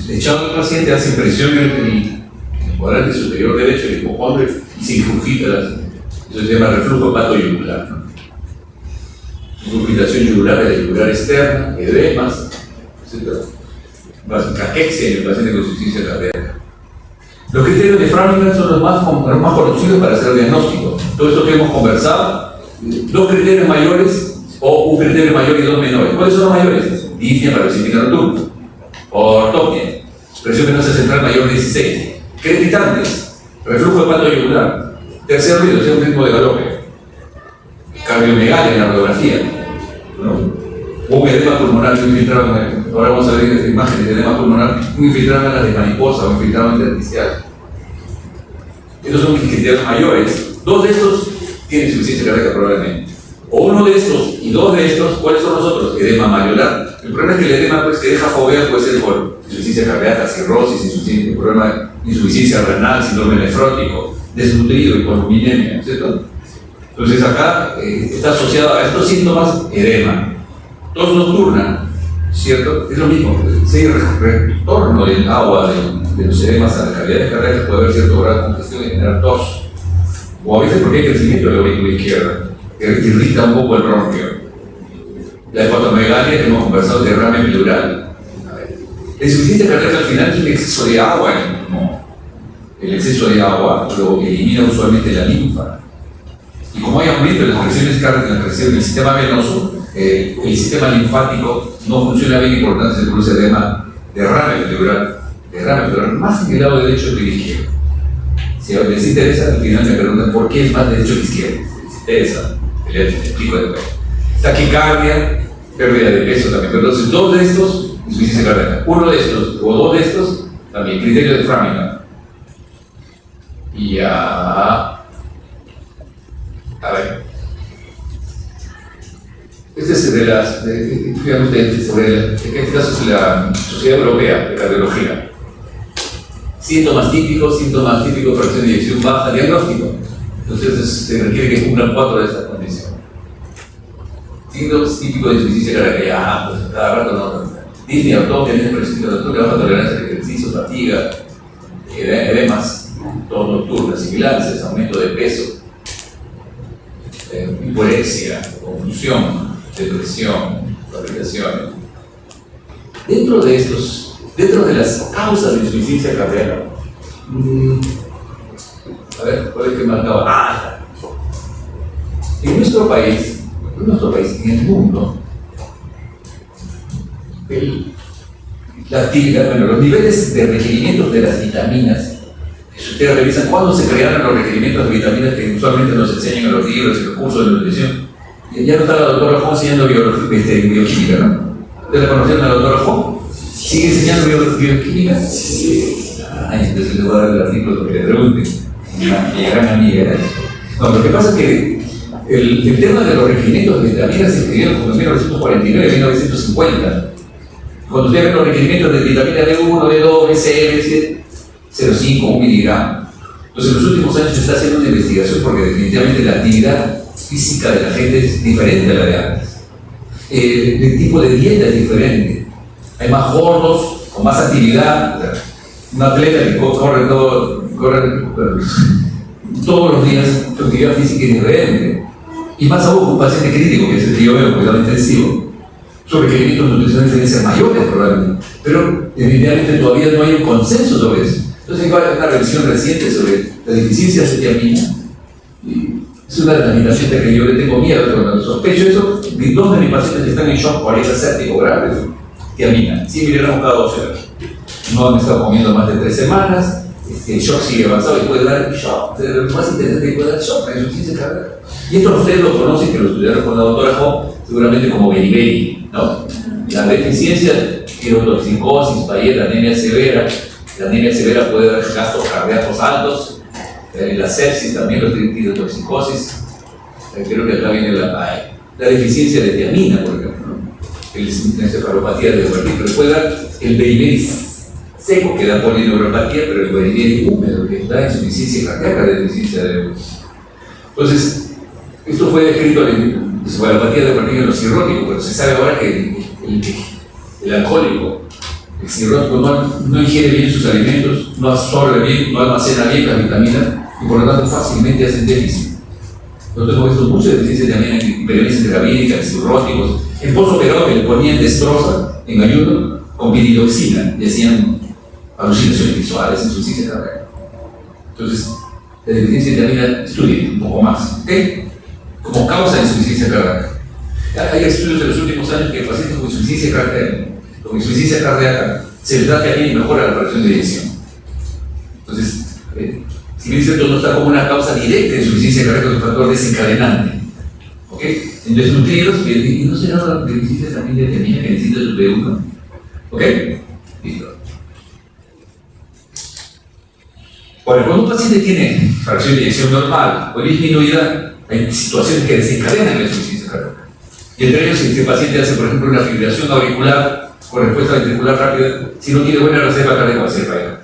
echando al paciente, hacen presión en el cuadrante superior derecho del hipocondrio y se incurgita. Eso se llama reflujo hepatoyugular, ¿no? Incurgitación yugular, de la yugular externa, edemas, etc. Caquexia en el paciente con insuficiencia cardíaca. Los criterios de Framingham son los más conocidos para hacer el diagnóstico. Todo esto que hemos conversado, dos criterios mayores o un criterio mayor y dos menores. ¿Cuáles son los mayores? Disnea paroxística nocturna, ortopnia, presión venosa central mayor de 16, crepitantes, reflujo hepatoyugular, tercer ruido, sea un ritmo de galope, cardiomegalia en la radiografía, ¿no? Un edema pulmonar infiltrado, ahora vamos a ver imágenes de edema pulmonar infiltrado en las de mariposa o infiltrado intersticial. Estos son criterios mayores. Dos de estos tienen insuficiencia cardíaca probablemente. O uno de estos y dos de estos, ¿cuáles son los otros? Edema mayoral. El problema es que el edema que deja fobea puede ser por insuficiencia cardíaca, cirrosis, problema de insuficiencia renal, síndrome nefrótico, desnutrido, hipominemia, etc. Entonces acá está asociado a estos síntomas edema. Tos nocturna, ¿cierto? Es lo mismo, si hay retorno del agua de los edemas a la cavidad cardíaca, puede haber cierto grado de congestión y generar tos. O a veces porque hay crecimiento de la aurícula izquierda, que irrita un poco el bronquio. La hepatomegalia, que hemos conversado, derrame pleural. La insuficiencia cardíaca al final es un exceso de agua, ¿no? El exceso de agua lo elimina usualmente la linfa. Y como hay aumento de las presiones cardíacas, la presión del sistema venoso, el sistema linfático no funciona bien y por lo tanto se produce edema, derrame pleural, más en el lado derecho que el izquierdo. Si les interesa, al final me preguntan por qué es más derecho que izquierdo. Si les interesa, les explico después. Taquicardia, pérdida de peso también. Pero entonces, dos de estos, insuficiencia cardíaca. Uno de estos o dos de estos, también criterio de Framingham. Y a ver. Este es de las, digamos, en este caso es la Sociedad Europea de Cardiología. Síntomas típicos, fracción de eyección baja, diagnóstico. Entonces se requiere que cumplan 4 de estas condiciones. Síntomas típicos de insuficiencia cardíaca, pues cada rato no. Disney, abdomen, presión de doctor, baja tolerancia al ejercicio, fatiga, edemas, tos nocturnas, sibilancias, aumento de peso, hiporexia, confusión, depresión, palpitaciones. Dentro de las causas de insuficiencia cardíaca, a ver, ¿cuál es que marcaba? En nuestro país, en el mundo, la actividad, los niveles de requerimientos de las vitaminas, si ustedes revisan cuándo se crearon los requerimientos de vitaminas que usualmente nos enseñan en los libros y los cursos de nutrición, ya no está la doctora Juan enseñando bioquímica, ¿no? ¿Ustedes la conocieron a la doctora Juan? ¿Sigue enseñando bioquímica? Sí. Entonces les voy a dar el artículo que le pregunten. Mi gran amiga. No, lo que pasa es que el tema de los requerimientos de vitaminas se escribieron como en 1949, 1950. Cuando ustedes ven los requerimientos de vitamina B1, B2, B6, B7, 0,5, 1 miligramo. Entonces en los últimos años se está haciendo una investigación porque definitivamente la actividad física de la gente es diferente a la de antes. El tipo de dieta es diferente. Hay más gordos, con más actividad. Un atleta que corre todos los días, su actividad física es diferente. Y más aún un paciente crítico, que es el que yo veo, cuidado intensivo, sus requerimientos nutricionales deben ser mayores probablemente. Pero evidentemente todavía no hay un consenso sobre eso. Entonces hay una revisión reciente sobre las deficiencias de tiamina. Es una de las limitaciones que yo le tengo miedo cuando sospecho eso. Dos de mis pacientes que están en shock por ahorita séptico grave, tiamina, 100 miligramos cada 12 horas. No han estado comiendo más de 3 semanas, el shock sigue avanzado y puede dar shock. Lo más interesante es que puede dar shock, la insuficiencia cardíaca. Y esto ustedes lo conocen, que lo estudiaron con la doctora Ho, seguramente como beriberi, ¿no? La deficiencia, tirotoxicosis, la anemia severa puede dar gastos cardíacos altos. La sepsis también, los tirotoxicosis, creo que acá viene la deficiencia de tiamina, por ejemplo, ¿no? La encefalopatía de Wernicke, pero puede dar el beriberi seco, que da polineuropatía, pero el beriberi húmedo, que da insuficiencia cardíaca de deficiencia de. Entonces, esto fue descrito en la encefalopatía de Wernicke en los cirróticos, pero se sabe ahora que el alcohólico, el cirrótico no ingiere bien sus alimentos, no absorbe bien, no almacena bien las vitaminas y por lo tanto fácilmente hacen déficit. Nosotros hemos visto muchas deficiencias también en hiperioresis intravírica, en cirróticos, en postoperado que le ponían destroza en ayuno con piridoxina y hacían alucinaciones visuales, insuficiencia cardíaca. Entonces, la deficiencia de vitamina, estudien un poco más, ¿ok? Como causa de insuficiencia cardíaca. Hay estudios de los últimos años que pacientes con insuficiencia cardíaca se les da que bien y mejora la fracción de eyección. Entonces, si bien es cierto, no está como una causa directa de insuficiencia cardíaca, es un factor desencadenante. ¿Ok? Entonces, nutridos, y no será la deficiencia también de tiamina que necesita su B1. ¿Ok? Listo. Bueno, cuando un paciente tiene fracción de eyección normal o disminuida, hay situaciones que desencadenan la insuficiencia cardíaca. Y entre ellos, si este paciente hace, por ejemplo, una fibrilación auricular con respuesta ventricular rápida, si no tiene buena reserva cardíaca, va a ser falla.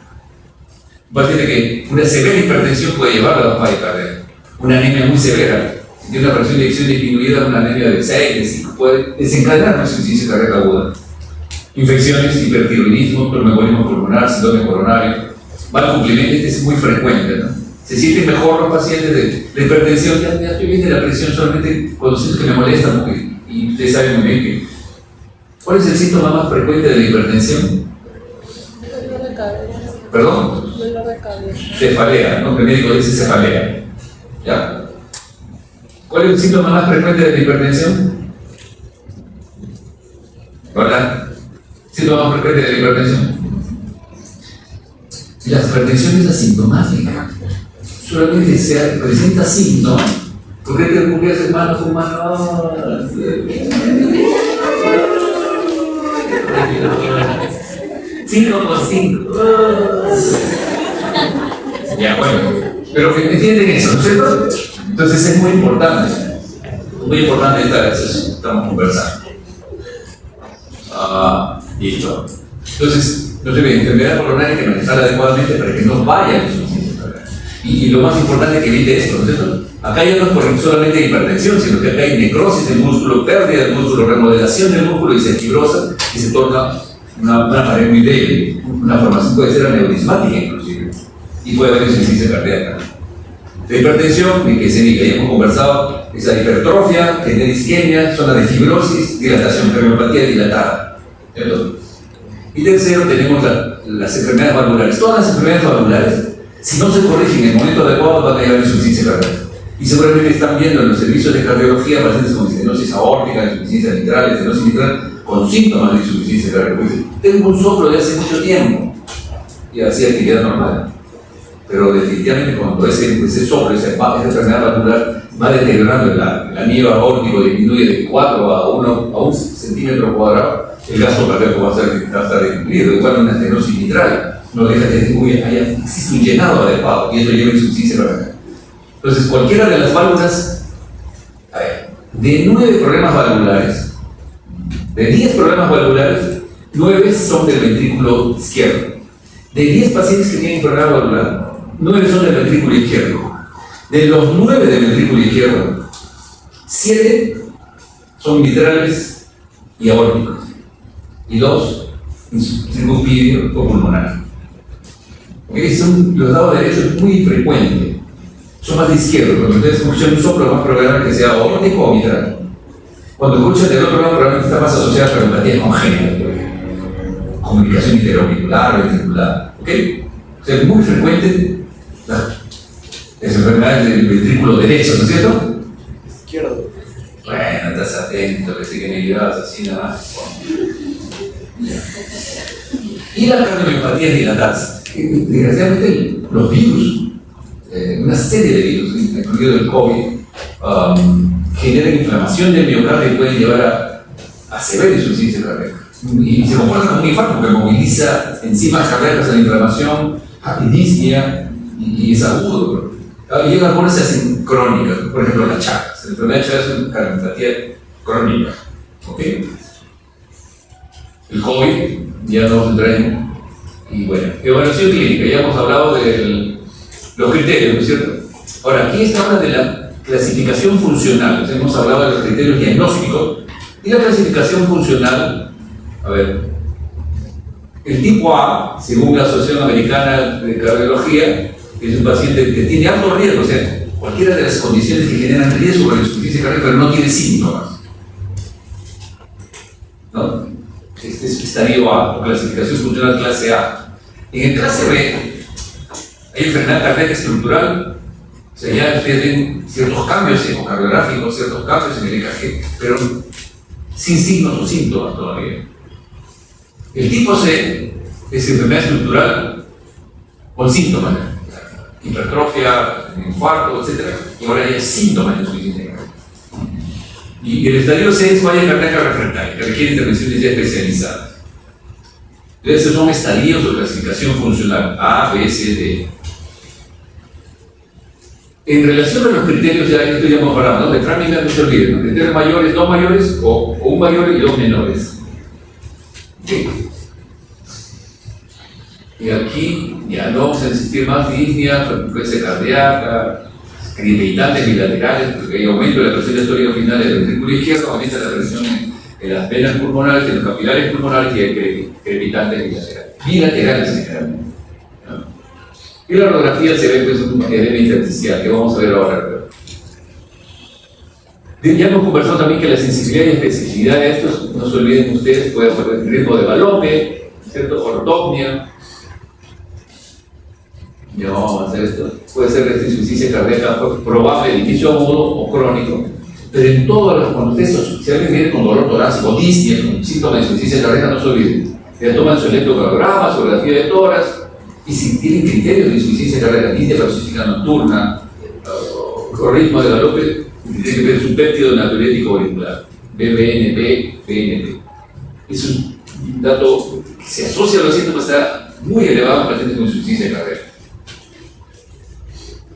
Un paciente que una severa hipertensión puede llevar a la falla cardíaca. Una anemia muy severa, si tiene una fracción de eyección disminuida, una anemia de 6, de 5, puede desencadenar una insuficiencia cardíaca aguda. Infecciones, hipertiroidismo, tromboembolismo pulmonar, síndrome coronario, mal cumplimiento, este es muy frecuente, ¿no? Se sienten mejor los pacientes de la hipertensión, ya estoy bien de la presión, solamente cuando siento que me molesta, porque, y ustedes saben muy bien que, ¿cuál es el síntoma más frecuente de la hipertensión? Dolor de cabeza. ¿Perdón? Dolor de cabeza. Cefalea, ¿no? El médico dice cefalea. ¿Ya? ¿Cuál es el síntoma más frecuente de la hipertensión? ¿Verdad? ¿Síntoma más frecuente de la hipertensión? La hipertensión es asintomática. Solamente se presenta síntomas. ¿Por qué te ocurres, hermano, fumando? 5 por 5. Ya, bueno. Pero que entienden eso, ¿no es cierto? Entonces es muy importante esta vez estamos conversando. Listo. Entonces, no debe enfermedad coronaria que manejar adecuadamente para que no vaya a la insuficiencia cardíaca. Y lo más importante es que evite esto, ¿no es cierto? Acá ya no es solamente hipertensión, sino que acá hay necrosis del músculo, pérdida del músculo, remodelación del músculo y se fibrosa y se torna una pared muy débil. Una formación puede ser aneurismática inclusive y puede haber insuficiencia cardíaca. La hipertensión, que se diga, ya hemos conversado, es la hipertrofia, tener isquemia, zona de fibrosis, dilatación, cardiopatía dilatada, ¿cierto? Y tercero, tenemos las enfermedades valvulares. Todas las enfermedades valvulares, si no se corrigen en el momento adecuado, van a llevar a insuficiencia cardíaca. Y seguramente están viendo en los servicios de cardiología pacientes con estenosis aórtica, insuficiencia mitral, estenosis mitral, con síntomas de insuficiencia cardíaca. Tengo un soplo de hace mucho tiempo y hacía actividad normal. Pero definitivamente cuando ese soplo, esa enfermedad valvular va deteriorando el anillo aórtico, disminuye de 4 a 1 centímetro cuadrado, el gasto cardíaco va a estar disminuido. Igual una estenosis mitral no deja que existe un llenado adecuado y eso lleva a insuficiencia cardíaca. Entonces, cualquiera de las válvulas, de 9 problemas valvulares, de 10 problemas valvulares, 9 son del ventrículo izquierdo. De 10 pacientes que tienen problema valvular, 9 son del ventrículo izquierdo. De los 9 del ventrículo izquierdo, 7 son mitrales y aórticos. Y 2, tricuspidio o pulmonar. Los lados derechos es muy frecuente. Son más de izquierdo. Cuando ustedes escuchan un soplo, es más probable que sea aórtico o mitral. Cuando escuchan del otro lado, probablemente está más asociada a cardiopatía congénita, por ejemplo. Comunicación interauricular, ventricular. ¿Ok? O sea, es muy frecuente las enfermedades del ventrículo derecho, ¿no es cierto? Izquierdo. Bueno, estás atento, que sé que me ayudas así nada más. Y las cardiomiopatías dilatadas. Desgraciadamente, los virus, una serie de virus, incluido el COVID, generan inflamación del miocardio y pueden llevar a severa insuficiencia cardíaca. Y se comporta como un infarto porque moviliza enzimas cardíacas a la inflamación, disnea y es agudo. Y en algunas se hacen crónicas, por ejemplo la Chagas. La enfermedad de Chagas es una cardiopatía crónica. ¿Okay? El COVID, ya no vamos a entrar en. Y bueno, evaluación clínica, ya hemos hablado de los criterios, ¿no es cierto? Ahora, aquí está habla de la clasificación funcional. Entonces, hemos hablado de los criterios diagnósticos y la clasificación funcional. A ver, el tipo A, según la Asociación Americana de Cardiología, es un paciente que tiene alto riesgo, o sea, cualquiera de las condiciones que generan riesgo para la insuficiencia cardíaca, pero no tiene síntomas. ¿No? Este es estadio A, o clasificación funcional clase A. En el clase B, hay enfermedad cardíaca estructural, o sea, ya ustedes ven ciertos cambios ecocardiográficos, ciertos cambios en el EKG, pero sin signos o síntomas todavía. El tipo C es enfermedad estructural con síntomas, hipertrofia, infarto, etc. Y ahora hay síntomas de insuficiencia cardíaca. Y el estadio C es falla cardíaca refractaria, que requiere intervenciones ya especializadas. Entonces, esos son estadios de clasificación funcional A, B, C, D. En relación a los criterios, ya esto ya hemos hablado, ¿no? De Framingham no se olviden, ¿no? Criterios mayores, 2 mayores, o 1 mayor y 2 menores. ¿Okay? Y aquí ya no vamos a insistir más disnea, frecuencia cardíaca, cripeitantes bilaterales, porque hay aumento de la presión diastólica final del ventrículo izquierdo, aumenta la presión en las venas pulmonares, en los capilares pulmonares y el crepitantes bilaterales generalmente. ¿No? Y la radiografía se ve pues un edema intersticial, que vamos a ver ahora. Ya hemos conversado también que la sensibilidad y especificidad de estos, no se olviden ustedes, puede haber riesgo de Vallone, ¿cierto? Ortopnia. Ya vamos a hacer esto. Puede ser insuficiencia cardíaca probable de inicio agudo o crónico. Pero en todas las contextos, si alguien viene con dolor torácico, disnea, con síntomas de insuficiencia cardíaca, no se olviden. Ya toman su electrocardiograma, su radiografía de tórax, y si tienen criterios de insuficiencia cardíaca, disnea paroxística nocturna, o ritmo de galope, tiene que ver su péptido natriurético auricular, BBNP, BNP. Es un dato que se asocia a los síntomas, está muy elevado en pacientes con insuficiencia cardíaca.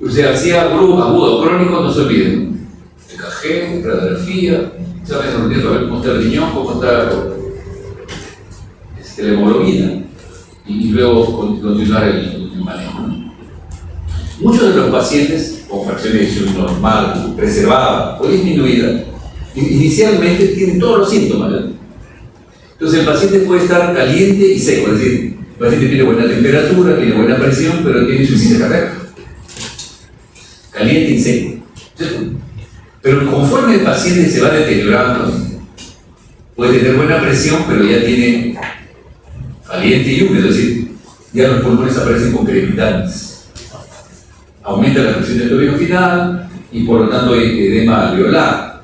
O sea, si agudo o crónico, no se olviden. EKG, radiografía, exámenes de rutina para ver cómo está el riñón, cómo está la hemoglobina, y luego continuar el manejo. Muchos de los pacientes con fracción de eyección normal, preservada o disminuida, inicialmente tienen todos los síntomas, ¿no? Entonces el paciente puede estar caliente y seco, es decir, el paciente tiene buena temperatura, tiene buena presión, pero tiene insuficiencia cardíaca. Caliente y seco. Pero conforme el paciente se va deteriorando, puede tener buena presión, pero ya tiene caliente y húmedo, es decir, ya los pulmones aparecen con crepitantes. Aumenta la presión del tobillo final y por lo tanto hay edema alveolar.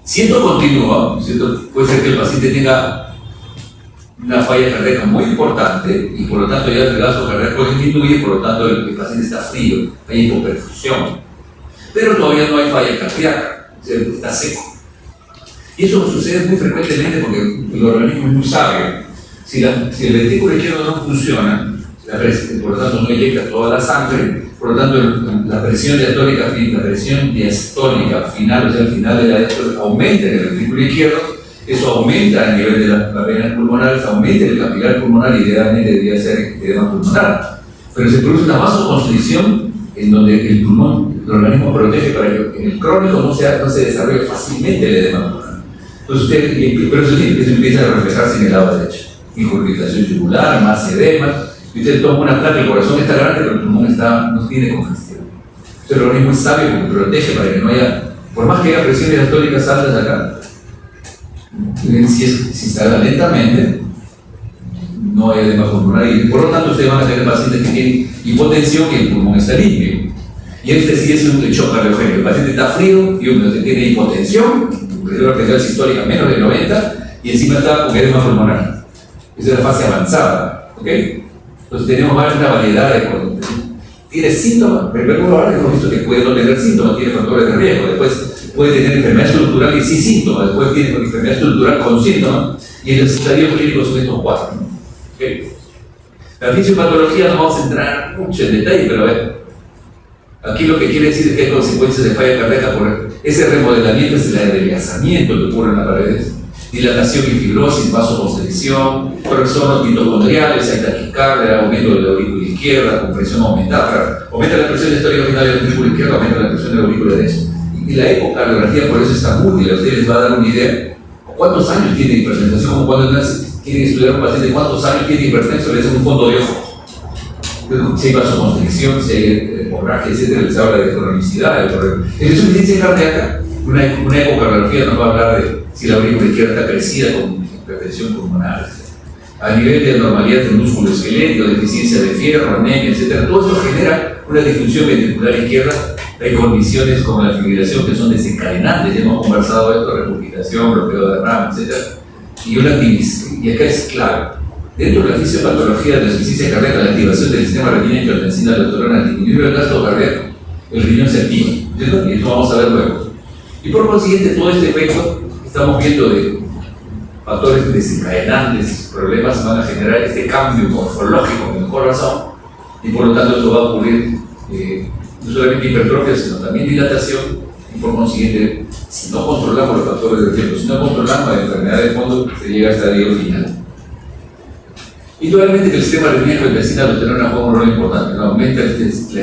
Si esto continúa, ¿cierto? Puede ser que el paciente tenga una falla cardíaca muy importante y por lo tanto ya el gasto cardíaco disminuye y por lo tanto el paciente está frío, hay hipoperfusión. Pero todavía no hay falla cardíaca, ¿cierto? Está seco. Y eso sucede muy frecuentemente porque el organismo es muy sabio. Si el ventrículo izquierdo no funciona, por lo tanto no inyecta toda la sangre, por lo tanto la presión diastólica final, o sea, al final de la diástole, aumenta en el ventrículo izquierdo, eso aumenta a nivel de las venas pulmonares, aumenta el capilar pulmonar y idealmente debería ser edema pulmonar. Pero se produce una vasoconstricción en donde el pulmón, el organismo protege para que en el crónico no se desarrolle fácilmente el edema pulmonar. Entonces pero eso empieza a reflejarse en el lado derecho. Incurvitación yugular, más edema. Y usted toma una placa, el corazón está grande, pero el pulmón no tiene congestión. Entonces el organismo es sabio porque protege para que no haya, por más que haya presiones diastólicas altas acá, si se haga lentamente, no hay edema pulmonar y por lo tanto ustedes van a tener pacientes que tienen hipotensión y el pulmón está limpio. Y este sí es un shock cardiogénico. El paciente está frío y uno tiene hipotensión, presión arterial sistólica menos de 90 y encima está con edema pulmonar. Esa es la fase avanzada. ¿Okay? Entonces tenemos una variedad de cosas. Tiene síntomas, en primer lugar hemos visto que puede no tener síntomas, tiene factores de riesgo, después puede tener enfermedad estructural y sin síntomas, después tiene enfermedad estructural con síntomas, y en el estadio clínico son estos cuatro. ¿Okay? La fisiopatología no vamos a entrar mucho en detalle, pero a ver, aquí lo que quiere decir es que hay consecuencias de falla cardíaca por ese remodelamiento, es el adelgazamiento que ocurre en las paredes. Dilatación y fibrosis, vasoconstricción, trastornos mitocondriales, hay taquicardia, aumento de la aurícula izquierda, compresión aumentada, aumenta la presión diastólica final de la aurícula izquierda, aumenta la presión de la aurícula derecha. Y la ecocardiografía por eso está muy útil, a ustedes les va a dar una idea. ¿Cuántos años tiene hipertensión? Como cuando quieren estudiar a un paciente, ¿cuántos años tiene hipertensión? Le hacen un fondo de ojo. Si hay vasoconstricción, si hay hemorragia, etc., les habla de cronicidad. En insuficiencia cardíaca, una ecocardiografía nos va a hablar de si la aurícula izquierda está crecida con hipertensión pulmonar. A nivel de anormalidad del músculo esquelético, deficiencia de fierro, anemia, etc., todo esto genera una disfunción ventricular izquierda. Hay condiciones como la fibrilación que son desencadenantes, ya hemos conversado de esto, regurgitación, bloqueo de RAM, etc. Y acá es clave. Dentro de la fisiopatología de la insuficiencia cardíaca, la activación del sistema renina-angiotensina-aldosterona al disminuir el gasto cardíaco, el riñón se activa, ¿cierto? Y eso vamos a ver luego. Y por consiguiente, todo este efecto estamos viendo de factores desencadenantes, problemas van a generar este cambio morfológico en el corazón y por lo tanto esto va a ocurrir no solamente hipertrofia sino también dilatación y por consiguiente si no controlamos los factores de riesgo, si no controlamos la enfermedad de fondo se llega a estadio final. Indudablemente que el sistema renina-angiotensina-aldosterona juega un rol importante, ¿no? Aumenta la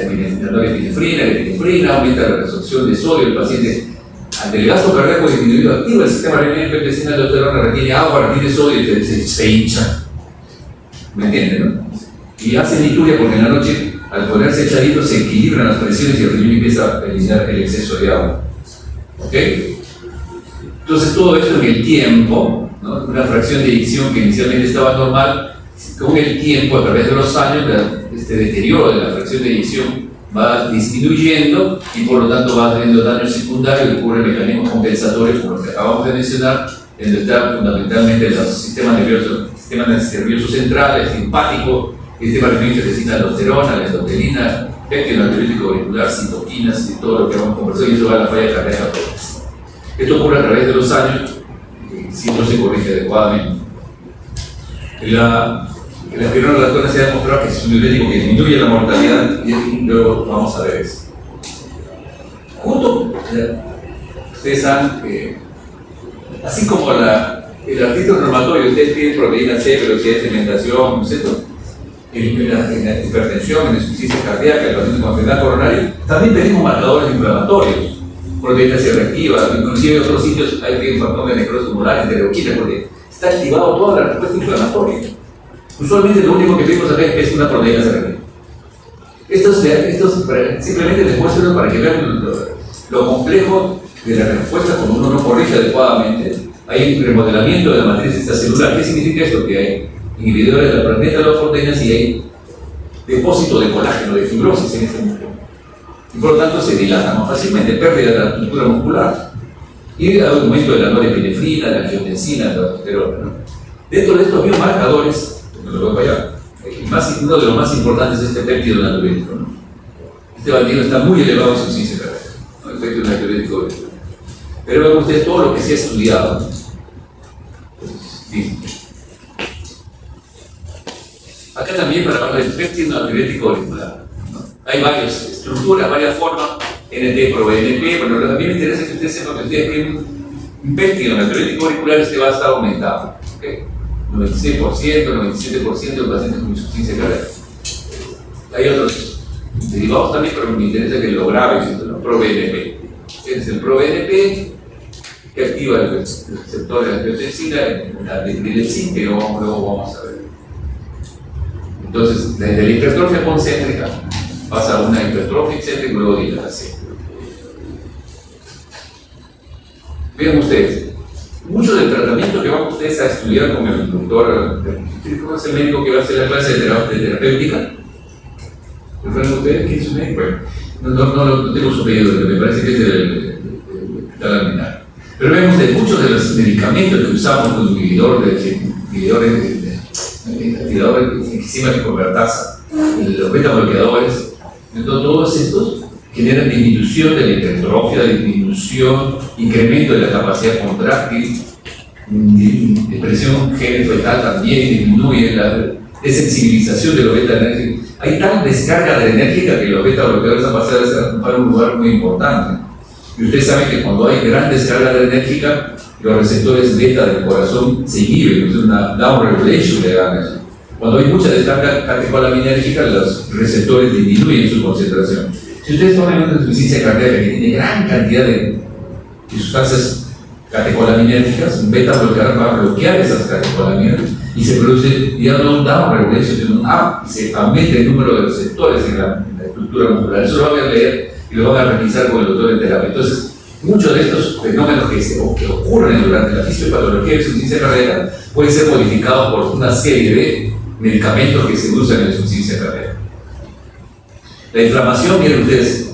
epinefrina, aumenta la resorción de sodio, el paciente ante el gasto cardíaco disminuido, activa el sistema renina angiotensina de la aldosterona, retiene agua, retiene sodio y se hincha. ¿Me entienden, no? Y hace lituria porque en la noche, al ponerse echadito, se equilibran las presiones y el riñón empieza a eliminar el exceso de agua. ¿Ok? Entonces, todo esto en el tiempo, ¿no? Una fracción de eyección que inicialmente estaba normal, con el tiempo, a través de los años, este deterioro de la fracción de eyección va disminuyendo y por lo tanto va teniendo daños secundarios y ocurren mecanismos compensatorios como los que acabamos de mencionar, en donde están fundamentalmente los sistemas nerviosos centrales, simpático, el sistema nervioso que necesita aldosterona, la endotelina, el antibiótico auricular, citoquinas y todo lo que vamos a conversar, y eso va a la falla cardíaca. Esto ocurre a través de los años si no se corrige adecuadamente. La espironolactona se ha demostrado que es un diurético que disminuye la mortalidad y luego vamos a ver eso. Ustedes saben que, así como el artritis reumatoide, ustedes piden proteína C, velocidad de sedimentación, etc. En la hipertensión, en la insuficiencia cardíaca, en la paciente con enfermedad coronaria, también pedimos marcadores inflamatorios, proteína C reactiva, inclusive en otros sitios hay que un factor de necrosis tumoral, interleuquina, porque está activado toda la respuesta inflamatoria. Usualmente lo único que pedimos acá es una proteína C reactiva. Estos simplemente les muestro para que vean lo complejo de la respuesta cuando uno no corrige adecuadamente. Hay un remodelamiento de la matriz extracelular. ¿Qué significa esto? Que hay inhibidores de la proteínas y hay depósito de colágeno, de fibrosis en este músculo. Y por lo tanto se dilata más fácilmente, pérdida de la estructura muscular y aumento de la norepinefrina, de la angiotensina, de la aldosterona, ¿no? Dentro de estos biomarcadores, no lo voy a fallar, uno de los más importantes es este péptido natriúrico, ¿no? Este bandido está muy elevado en su insuficiencia cardíaca, ¿no? El péptido natriúrico. Pero vean ustedes todo lo que se ha estudiado, ¿no? Acá también para hablar del péptido natriúrico auricular, ¿no? Hay varias estructuras, varias formas, NT, ProBNP, pero lo que también me interesa que ustedes sepan que ustedes tienen un péptido natriúrico auricular que va a estar aumentado, ¿okay? 96%, 97% de pacientes con insuficiencia cardíaca. Hay otros derivados también, pero me interesa que lo graben, ¿no? ProBNP. Es el ProBNP que activa el receptor de la angiotensina, la dilexin, que luego vamos a ver. Entonces, desde la hipertrofia concéntrica pasa a una hipertrofia excéntrica y luego dilatación. Vean ustedes, mucho del tratamiento que van ustedes a estudiar con el doctor, ¿cómo es el médico que va a hacer la clase de terapéutica? ¿Recuerdan ustedes quién es un médico? No tengo su pedido, me parece que es el hospital alminar. Pero vean ustedes, muchos de los medicamentos que usamos con inhibidores de enzima convertasa, los beta-bloqueadores, todos estos generan disminución de la hipertrofia, disminución, incremento de la capacidad contráctil, expresión gen fetal también disminuye, la desensibilización de los beta-enérgicos. Hay tal descarga adrenérgica que los beta-bloqueadores han pasado a ocupar un lugar muy importante. Y ustedes saben que cuando hay gran descarga adrenérgica, los receptores beta del corazón se inhiben, es una down regulation de ganas. Cuando hay mucha descarga catecolaminérgica, los receptores disminuyen su concentración. Si ustedes toman una insuficiencia cardíaca que tiene gran cantidad de sustancias catecolaminérgicas, un beta bloqueador va a bloquear esas catecolaminas y se produce ya no un down regulation, sino un up, y se aumenta el número de receptores en la estructura muscular. Eso lo van a leer y lo van a revisar con el doctor en terapia. Entonces, muchos de estos fenómenos que ocurren durante la fisiopatología de insuficiencia cardíaca pueden ser modificados por una serie de medicamentos que se usan en la insuficiencia cardíaca. La inflamación, miren ustedes,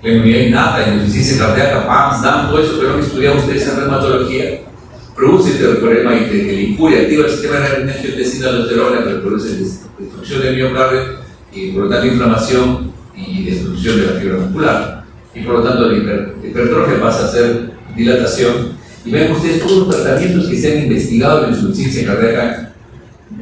la inmunidad innata, la insuficiencia cardíaca, PAMS, DAM, todo eso que lo han estudiado ustedes en reumatología, produce este problema de que la infuria activa el sistema de renina angiotensina aldosterona, que produce destrucción del miocardio y por lo tanto inflamación y destrucción de la fibra muscular. Y por lo tanto la hipertrofia pasa a ser dilatación. Y ven ustedes todos los tratamientos que se han investigado en la insuficiencia cardíaca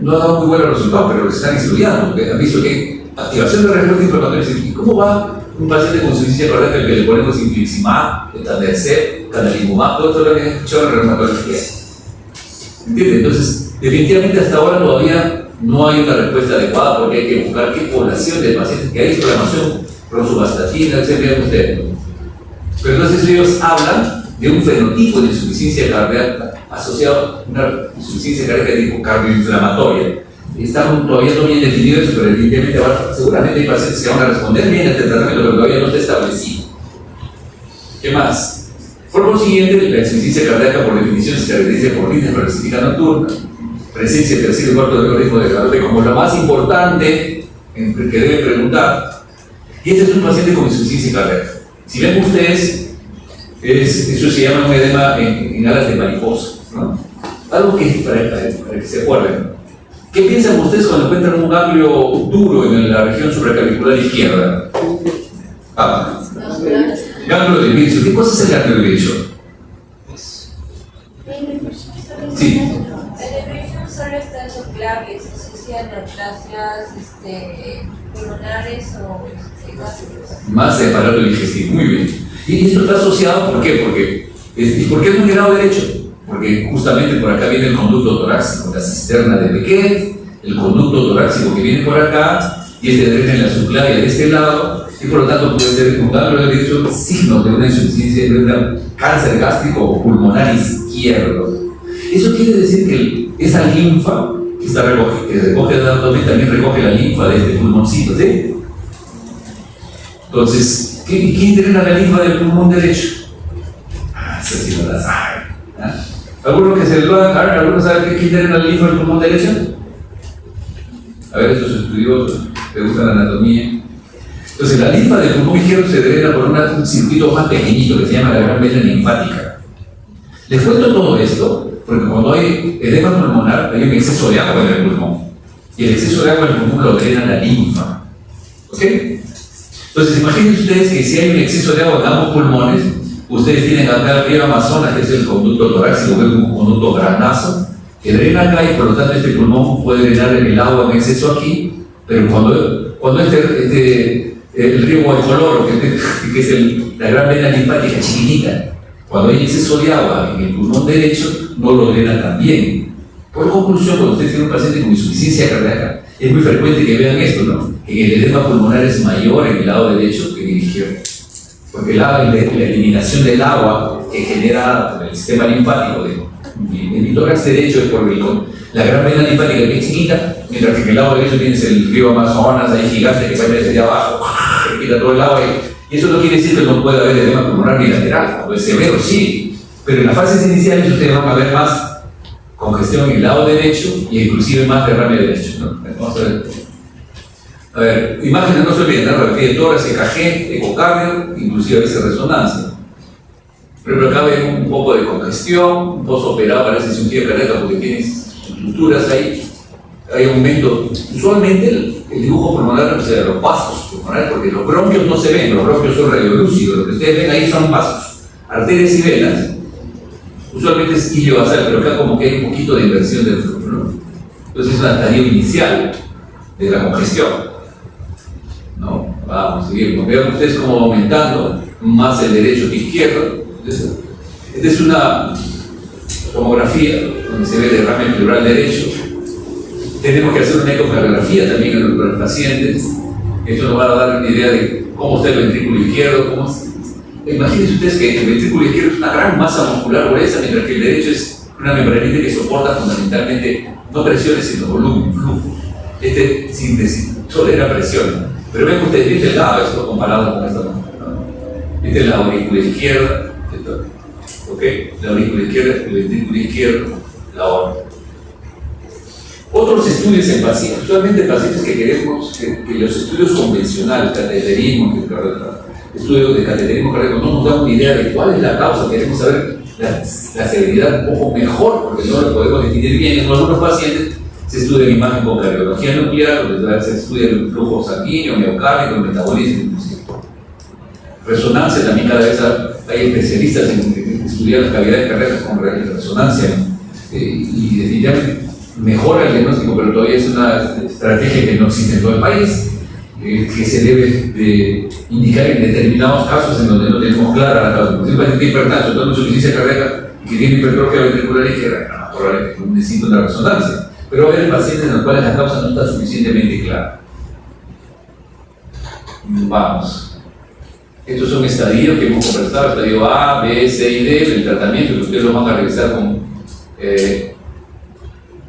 no han dado muy buenos resultados, pero los están estudiando, porque han visto que activación de respuesta inflamatoria. ¿Y cómo va un paciente con insuficiencia cardíaca al que le ponemos infliximab, etanercept, canalimumab, todo esto lo que han escuchado en reumatología? ¿Entienden? Entonces, definitivamente hasta ahora todavía no hay una respuesta adecuada porque hay que buscar qué población de pacientes que hay inflamación, rosuvastatina, etc. Pero entonces ellos hablan de un fenotipo de insuficiencia cardíaca asociado a una insuficiencia cardíaca de tipo cardioinflamatoria. Está todavía no bien definido eso, pero evidentemente seguramente hay pacientes que van a responder bien a este tratamiento, pero todavía no está establecido. ¿Qué más? Por consiguiente, la insuficiencia cardíaca por definición se caracteriza por líneas parasíticas nocturnas, presencia de tercer y cuarto del ritmo de calor como lo más importante que deben preguntar. Y este es un paciente con insuficiencia cardíaca. Si ven ustedes, eso se llama un edema en alas de mariposa, ¿no? Algo que para que se acuerden. ¿Qué piensan ustedes cuando encuentran un ganglio duro en la región supraclavicular izquierda? Ganglio del Wilson. ¿Qué cosa es el ganglio del Wilson? Sí. El Wilson solo está en subclavios, asocia neoplasias pulmonares o gástricos. Más de aparato digestivo, muy bien. Y esto está asociado, ¿por qué? ¿Por qué es un grado derecho? Porque justamente por acá viene el conducto torácico, la cisterna de Beckett, el conducto torácico que viene por acá, y este drena en la subclavia de este lado, y por lo tanto puede ser un ganglio derecho signo de una insuficiencia, de un cáncer gástrico o pulmonar izquierdo. Eso quiere decir que esa linfa que recoge el abdomen también recoge la linfa de este pulmoncito, ¿sí? Entonces, ¿quién drena la linfa del pulmón derecho? Eso sí no la saben. ¿Algunos que se lo hagan? ¿Algunos saben quién drena la linfa del pulmón derecho? A ver, esos estudiosos que gustan la anatomía. Entonces, la linfa del pulmón izquierdo se drena por un circuito más pequeñito que se llama la gran vena linfática. Les cuento todo esto porque cuando hay edema pulmonar hay un exceso de agua en el pulmón. Y el exceso de agua en el pulmón lo drena la linfa. ¿Ok? Entonces, imaginen ustedes que si hay un exceso de agua en ambos pulmones, ustedes tienen acá el río Amazonas, que es el conducto torácico, que es un conducto granazo, que drena acá y por lo tanto este pulmón puede drenar el agua en exceso aquí, pero cuando el río Guaycoloro, que es la gran vena linfática chiquitita, cuando hay exceso de agua en el pulmón derecho, no lo drena tan bien. Por conclusión, cuando ustedes tienen un paciente con insuficiencia cardíaca, es muy frecuente que vean esto, ¿no? Que el edema pulmonar es mayor en el lado derecho que en el izquierdo. Porque la eliminación del agua que genera el sistema linfático en el tórax derecho es por la gran vena linfática que es chiquita, mientras que en el lado derecho tienes el río Amazonas, ahí gigante que va desde abajo, que quita todo el agua. Y eso no quiere decir que no pueda haber edema pulmonar bilateral, cuando es severo, sí. Pero en las fases iniciales ustedes van a ver más congestión en el lado derecho y inclusive más derrame derecho, ¿no? Vamos a ver, imágenes no se olviden, ¿no? Radiografía de tórax, EKG, ecocardio, inclusive a veces resonancia. Por ejemplo, acá ven un poco de congestión, un postoperado para esa cirugía cardíaca porque tienes estructuras ahí, hay aumento. Usualmente el dibujo pulmonar representa los vasos pulmonares porque los bronquios no se ven, los bronquios son radiolúcidos, lo que ustedes ven ahí son vasos, arterias y venas. Usualmente es iliovasal, pero acá como que hay un poquito de inversión del flujo, ¿no? Entonces es una tarea inicial de la congestión, ¿no? Vamos a seguir, vean ustedes cómo va aumentando más el derecho que izquierdo. Esta es una tomografía donde se ve el derrame pleural derecho. Tenemos que hacer una ecocardiografía también en los pacientes. Esto nos va a dar una idea de cómo está el ventrículo izquierdo, Imagínense ustedes que el ventrículo izquierdo es una gran masa muscular gruesa, mientras que el derecho es una membranita que soporta fundamentalmente no presiones, sino volumen, flujo. Síntesis, tolera presión. Pero ven ustedes, ¿viste el lado esto comparado con esta mujer? ¿Viste la aurícula izquierda? ¿Ok? La aurícula izquierda, el ventrículo izquierdo, la aorta. Otros estudios en pacientes, usualmente pacientes que queremos que los estudios convencionales, cateterismo, estudios de cateterismo cardíaco no nos dan una idea de cuál es la causa, queremos saber la severidad un poco mejor, porque no lo podemos definir bien. En algunos pacientes se estudia la imagen con cardiología nuclear, donde se estudia el flujo sanguíneo, miocárdico, el metabolismo, inclusive. Resonancia, también cada vez hay especialistas en estudiar las cavidades cardíacas con resonancia, y definitivamente mejora el diagnóstico, pero todavía es una estrategia que no existe en todo el país, que se debe de indicar en determinados casos en donde no tenemos clara la causa. Por ejemplo, un paciente hipertenso, toda insuficiencia cardíaca y que tiene hipertrofia ventricular izquierda, probablemente necesita una resonancia, pero va a haber pacientes en los cuales la causa no está suficientemente clara. Vamos. Estos son estadios que hemos conversado, estadio A, B, C y D, del tratamiento, que ustedes lo van a revisar con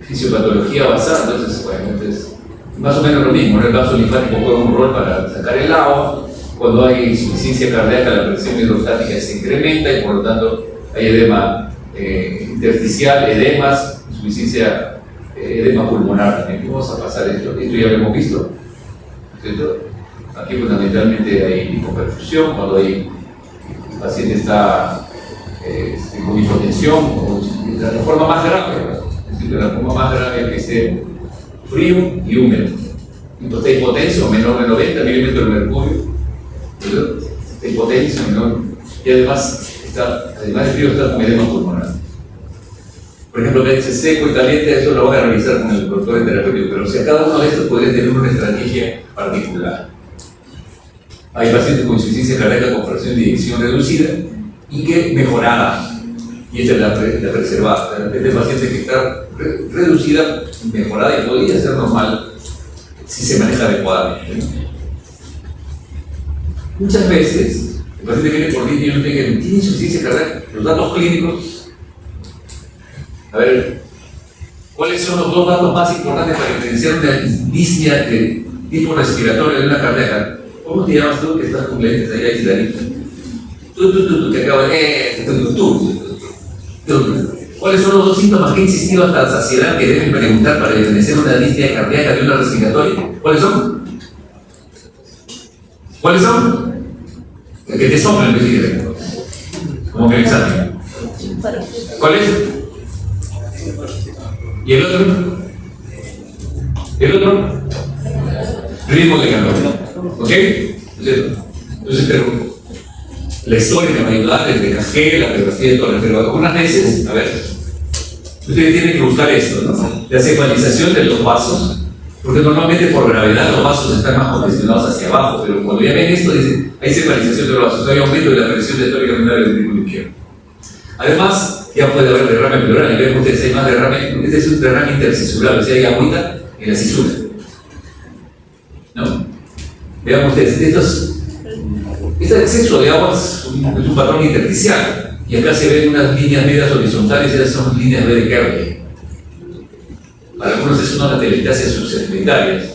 fisiopatología basada. Entonces, bueno, entonces, más o menos lo mismo, ¿no? El vaso linfático juega un rol para sacar el agua. Cuando hay insuficiencia cardíaca, la presión hidrostática se incrementa y por lo tanto hay edema intersticial, edemas, insuficiencia, edema pulmonar también. Vamos a pasar esto ya lo hemos visto, ¿cierto? Aquí fundamentalmente hay hipoperfusión, cuando el paciente está con hipotensión, o de la forma más grave, es decir, de la forma más grave que esté frío y húmedo. Entonces está hipotenso, menor de 90 milímetros de mercurio, está hipotenso, menor, y además de frío está con edema pulmonar. Por ejemplo, que dice seco y caliente, eso lo van a revisar con el doctor terapéutico, pero o sea, cada uno de estos podría tener una estrategia particular. Hay pacientes con insuficiencia cardíaca con fracción de eyección reducida y que mejorada, y esta es la preservada. Este paciente que está reducida, mejorada y podría ser normal si se maneja adecuadamente. Muchas veces, el paciente viene por 10 minutos y tiene insuficiencia cardíaca, los datos clínicos. A ver, ¿cuáles son los dos datos más importantes para diferenciar una disnea de tipo respiratorio de una cardíaca? ¿Cómo te llamas tú que estás con lentes ahí aisladito? Tú, que acabas de... ¿Cuáles son los dos síntomas que he insistido hasta la saciedad que deben preguntar para diferenciar una disnea cardíaca de una respiratoria? ¿Cuáles son? ¿Cuáles son? El que te sopla el vestido, como que el examen. ¿Cuál es? ¿Y el otro? ¿El otro? Ritmo de calor. ¿Ok? Entonces, pero la historia me va a ayudar desde café, la biografía de todo, pero algunas veces, a ver, ustedes tienen que buscar esto, ¿no? La cefalización de los vasos, porque normalmente por gravedad los vasos están más congestionados hacia abajo, pero cuando ya ven esto, dicen, hay cefalización de los vasos, hay aumento de la presión diastólica menor del ventrículo izquierdo. Además, ya puede haber derrame pleural, y ven ustedes, hay más derrame, este es un derrame intercisular, o sea, hay agüita en la cisura. ¿No? Vean ustedes, este exceso de agua es un patrón intersticial, y acá se ven unas líneas medias horizontales, esas son líneas B de Kerley. Para algunos es una telestasia subsegmentarias.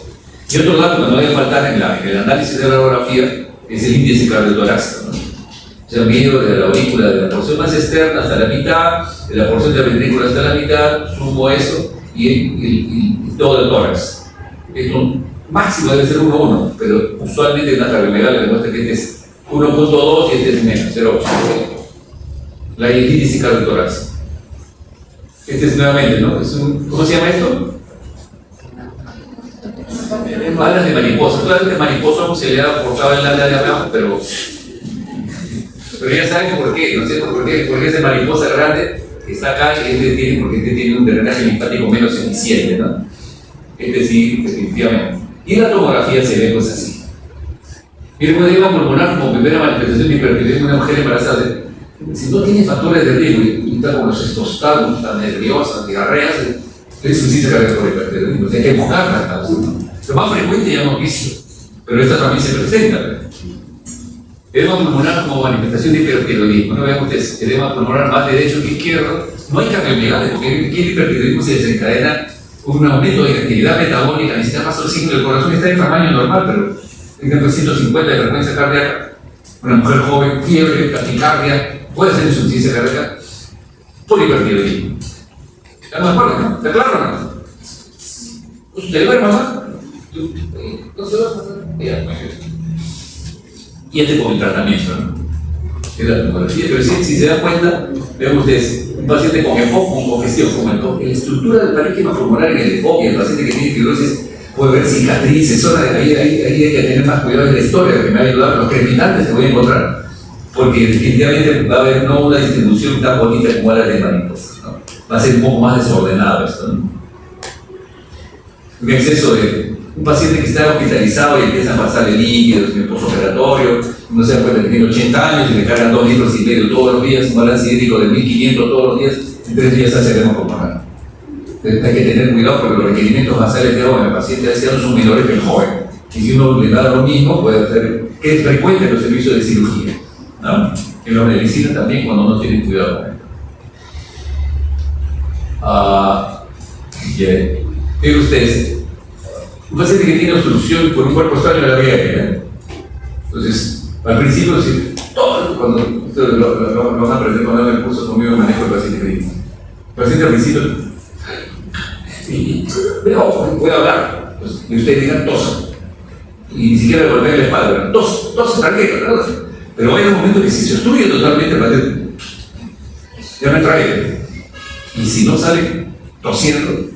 Y otro dato que no debe faltar en el análisis de la radiografía es el índice cardiotorácico, ¿no? O sea, mido de la aurícula, de la porción más externa hasta la mitad, de la porción de la ventrícula hasta la mitad, sumo eso y todo el tórax. Esto máximo debe ser 1,1, pero usualmente en la cardiomegalia demuestra que este es 1,2 y este es menos, 0,8. La índice cardiotorácico. Este es nuevamente, ¿no? ¿Cómo se llama esto? Alas de mariposa. Claro que mariposa se le ha cortado el ala de abajo, pero ya saben por qué, ¿no es cierto? Porque ese mariposa grande que está acá, porque este tiene un drenaje linfático menos eficiente, ¿no? Este sí, definitivamente. Y en la tomografía se ve cosas así. Miren, un edema pulmonar como primera manifestación de hipertensión en una mujer embarazada. Si no tiene factores de riesgo y está con los estostados, está nerviosa, diarreas, es insuficiencia cardíaca por hipertensión. O sea, hay que buscar la causa, ¿no? Lo más frecuente ya hemos visto, pero esta también se presenta. Edema pulmonar como manifestación de hipertiroidismo. No vean ustedes, edema pulmonar más derecho que izquierdo. No hay cardiomegalia, porque aquí el hipertiroidismo se desencadena con un aumento de actividad metabólica, necesita más oxígeno, el corazón está en tamaño normal, pero tiene 350 de frecuencia cardíaca. Una mujer joven, fiebre, taquicardia, puede ser insuficiencia cardíaca por hipertiroidismo. ¿Están de acuerdo, no? ¿Está claro o no? ¿Usted duerme, mamá? ¿No se duerme? Y este con el tratamiento, ¿no? Es la tomografía, pero si se dan cuenta, vean ustedes, un paciente con EPOC, con congestión, como la estructura del parénquima pulmonar en el EPOC y el paciente que tiene fibrosis puede ver cicatrices, ahí hay que tener más cuidado en la historia, que me va a ayudar, los crepitantes se voy a encontrar, porque definitivamente va a haber no una distribución tan bonita como la de mariposa, ¿no? Va a ser un poco más desordenado esto, ¿no? Un exceso de un paciente que está hospitalizado y empieza a pasarle líquidos en el postoperatorio, no se da cuenta que tiene 80 años y le cargan 2,5 litros todos los días, un balance hídrico de 1.500 todos los días, en 3 días hace edema pulmonar. Hay que tener cuidado porque los requerimientos basales de agua en el paciente anciano son menores que el joven. Y si uno le da lo mismo, puede hacer que es frecuente en los servicios de cirugía, ¿no? En la medicina también cuando no tienen cuidado con él. Miren ustedes, un paciente que tiene obstrucción por un cuerpo extraño de la vía aérea. Entonces, al principio, sí, todo, cuando ustedes lo van a aprender cuando hagan el curso conmigo, manejo el paciente clínico. El paciente al principio, pero puede hablar, pues, y ustedes digan tosa, y ni siquiera le golpeen la espalda, tosa, tranquilo, ¿verdad? Pero hay un momento que si se obstruye totalmente el paciente, ya no trae. Y si no sale tosiendo,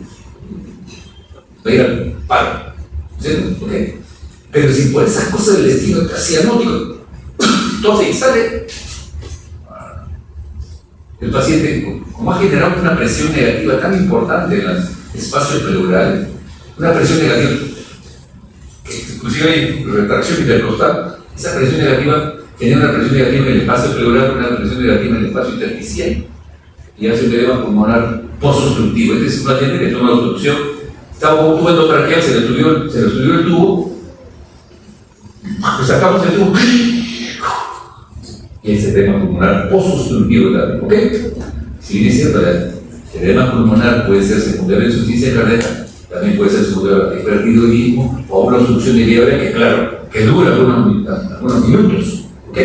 va a ir al paro. ¿Cierto? ¿Okay? Pero si por esas cosas del destino casi anótico, tose y sale, el paciente, como ha generado una presión negativa tan importante en los espacios pleurales, una presión negativa, que inclusive hay retracción intercostal, esa presión negativa genera una presión negativa en el espacio pleural, una presión negativa en el espacio intersticial, y hace un edema pulmonar post-obstructivo. Este es un paciente que toma obstrucción, estaba con un tubo endotraqueal, se le estudió el tubo, pues sacamos el tubo, y ese edema pulmonar post-obstructivo también, ¿ok? Si bien es cierto, el edema pulmonar puede ser secundario de insuficiencia cardíaca, también puede ser secundario de hipertiroidismo o una obstrucción de vía aérea que, claro, que dura algunos minutos, ¿ok?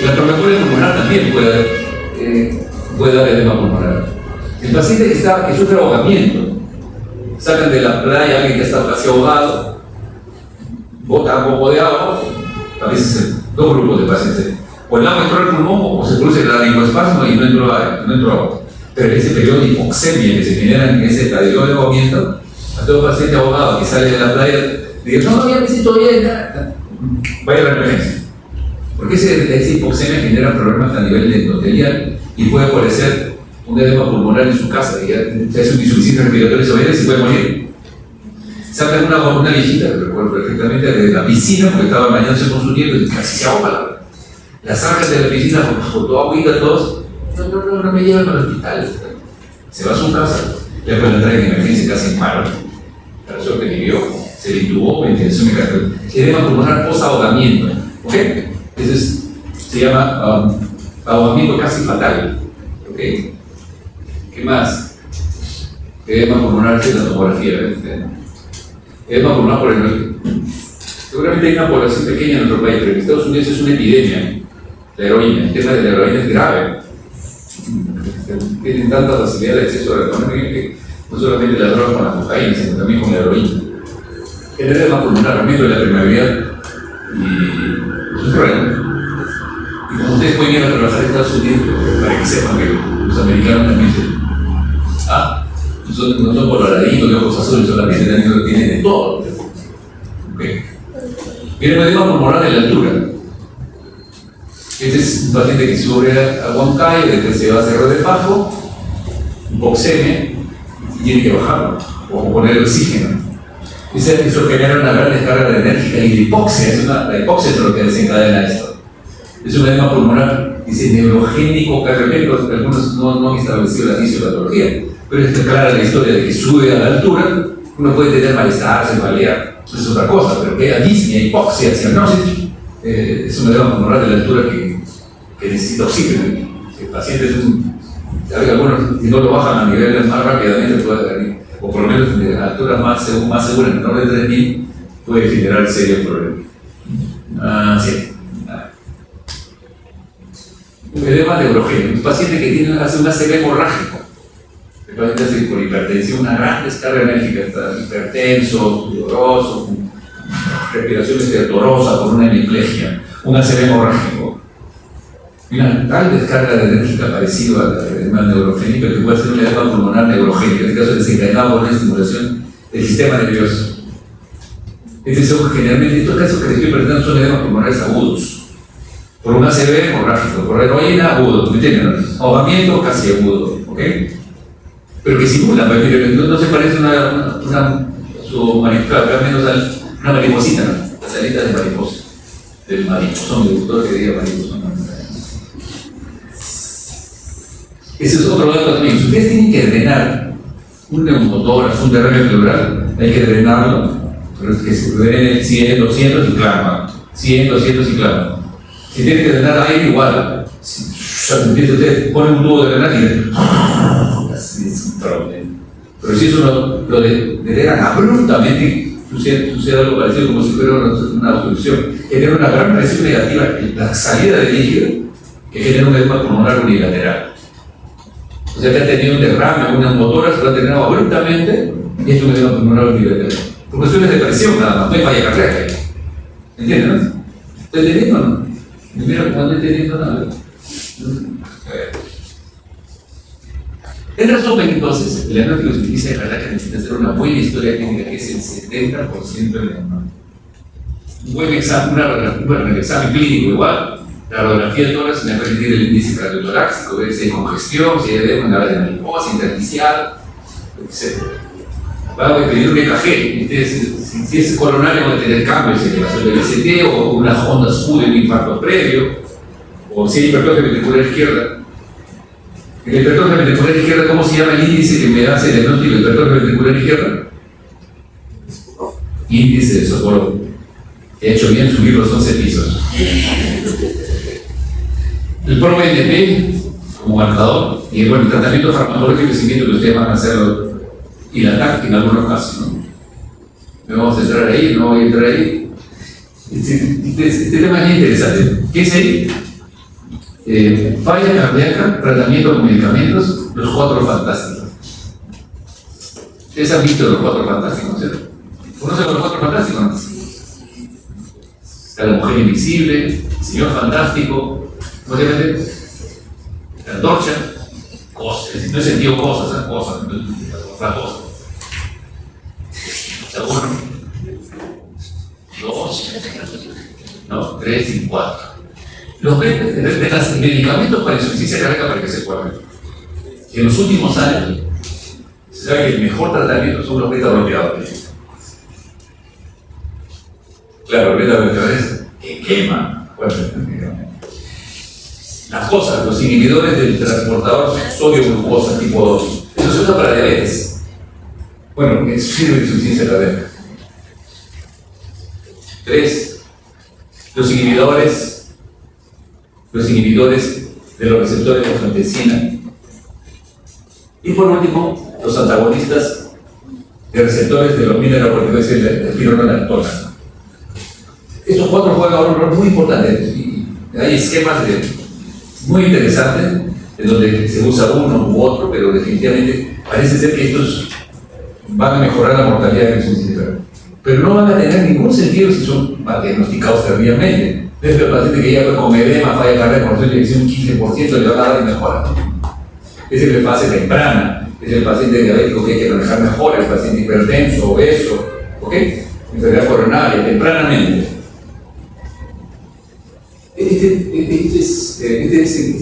La tromboembolia pulmonar también puede dar edema pulmonar. El paciente que sufre ahogamiento, sacan de la playa a alguien que está casi ahogado, bota un poco de agua, a veces dos grupos de pacientes, o el agua entró al pulmón o se produce el laringoespasmo y no entró agua. Pero ese periodo de hipoxemia que se genera en ese periodo de ahogamiento, a todo paciente ahogado que sale de la playa, dice, no, ya me siento bien, vaya a la emergencia. Porque esa hipoxemia genera problemas a nivel endotelial y puede aparecer un edema pulmonar en su casa, y ya se hace una insuficiencia respiratoria severa y se puede morir. Sacan una viejita, recuerdo perfectamente, de la piscina porque estaba bañándose con su nieto y casi se ahoga. La sacan de la piscina con toda agüita, todos. No me llevan al hospital. Se va a su casa, le pueden entrar en emergencia casi en paro. La persona que vivió, se le intubó con intención mecánica. Edema pulmonar post-ahogamiento. ¿Ok? Ese se llama ahogamiento casi fatal. ¿Ok? ¿Qué más? Edema pulmonar de la tomografía. Edema pulmonar por el. Seguramente hay una población pequeña en nuestro país, pero en Estados Unidos es una epidemia. La heroína. El tema de la heroína es grave. Tienen tanta facilidad de acceso a la heroína que no solamente la droga con la cocaína, sino también con la heroína. El edema pulmonar, aumento de la permeabilidad y eso es real. Y como ustedes pueden ir a trabajar en Estados Unidos, para que sepan que los americanos también no son coloraditos de ojos azules solamente, también tienen de todo. Okay. Viene el edema pulmonar de la altura. Este es un paciente que sube a Huancayo, después se va a Cerro de Pajo, hipoxemia, y tiene que bajarlo, o poner el oxígeno. Eso genera una gran descarga enérgica y la hipoxia es lo que desencadena esto. Es un edema pulmonar, dice neurogénico cardíaco, algunos no han establecido la fisiopatología, pero es clara la historia de que sube a la altura, uno puede tener malestar, cefalea, eso es otra cosa, pero que haya disnea, hipoxia, cianosis, es un edema pulmonar de la altura que necesita oxígeno. El paciente sabe que algunos, si no lo bajan a niveles más rápidamente, o por lo menos de alturas más seguras, menor de 3000, puede generar serios problemas. Sí. Un edema neurogénico, un paciente que hace un ACV hemorrágico. El paciente hace por hipertensión una gran descarga enérgica, está hipertenso, doloroso, con respiración estertorosa, con una hemiplegia, un ACV hemorrágico. Una tal descarga enérgica parecida al edema neurogénico que puede ser un edema pulmonar neurogénico, en este caso desencadenado por una estimulación del sistema nervioso. Generalmente estos casos que les estoy presentando son edemas pulmonares agudos. Por un ACV hemorrágico, por heroína agudo, ¿me entienden? Ahogamiento casi agudo, ¿ok? Pero que simulan, no se parece su mariposa, al menos una mariposita, ¿no? Las alitas de mariposa, del mariposón, del doctor que diga mariposón. Ese es otro dato también. Si ustedes tienen que drenar un neumotórax, un derrame pleural, hay que drenarlo, ¿ok? pero es que se ven 100, 200 y clama, 100, 200 y clama. Si tiene que drenar aire, igual. Si ustedes ponen un tubo de drenaje y así es un problema. Pero si eso lo drenan abruptamente, sucede algo parecido como si fuera una obstrucción, genera una gran presión negativa en la salida del líquido, que genera un edema pulmonar unilateral. O sea que ha tenido un derrame, una motora se lo ha drenado abruptamente y es un edema pulmonar unilateral. Por cuestiones de presión nada más, no hay falla cardíaca ahí. ¿Entienden? ¿Estoy entendiendo o no? Mira, como no estoy entendiendo nada. En resumen, entonces, el diagnóstico se utiliza de verdad que necesita hacer una buena historia clínica, que es el 70% del diagnóstico. Un buen examen, el examen clínico igual, la radiografía de tórax me va a permitir el índice cardiotorácico, ver si hay congestión, si hay edema en la área de mariposa, intersticial, etc. Va a pedir un EKG, si es coronario va a tener cambios en la del ICT o una onda SPU de un infarto previo, o si hay hipertrofia ventricular izquierda. En la hipertrofia ventricular izquierda, ¿cómo se llama el índice que me hace el diagnóstico de hipertrofia ventricular izquierda? Índice de Sokolov. He hecho bien subir los 11 pisos. El PRO-BNP como marcador, y bueno, el tratamiento farmacológico y seguimiento que ustedes van a hacerlo, y la TAC en algunos casos, ¿no? No vamos a entrar ahí, no voy a entrar ahí. Este tema es muy interesante. ¿Qué es ahí? Falla cardíaca, tratamiento con medicamentos, los 4 fantásticos. Ustedes han visto los 4 fantásticos, ¿cierto? ¿Conocen los 4 fantásticos? ¿No? La mujer invisible, el señor fantástico, ¿cómo se llama? La antorcha, cosas, no he sentido cosas, cosas, otra cosa. La 1, 2, no, 3 y 4. Los medicamentos para insuficiencia cardíaca para que se acuerden. En los últimos años se sabe que el mejor tratamiento son los beta-bloqueadores. Claro, los beta-bloqueadores que queman fuertemente. Las cosas, los inhibidores del transportador sodio-glucosa tipo 2, eso se usa para diabetes. Bueno, eso sirve de insuficiencia cardíaca. 3. Los inhibidores de los receptores de angiotensina. Y por último, los antagonistas de receptores de los mineralocorticoides y la espironolactona. Estos 4 juegan un rol muy importante. Y hay esquemas muy interesantes en donde se usa uno u otro, pero definitivamente parece ser que estos van a mejorar la mortalidad de la insuficiencia cardíaca. Pero no van a tener ningún sentido si son diagnosticados tardíamente. Desde el paciente que ya con edema, falla cardíaca, por dirección un 15% le van a dar y mejora. Es el fase temprana, es el paciente diabético que hay que manejar mejor, el paciente hipertenso, obeso, ¿ok? Enfermedad coronaria, tempranamente. Este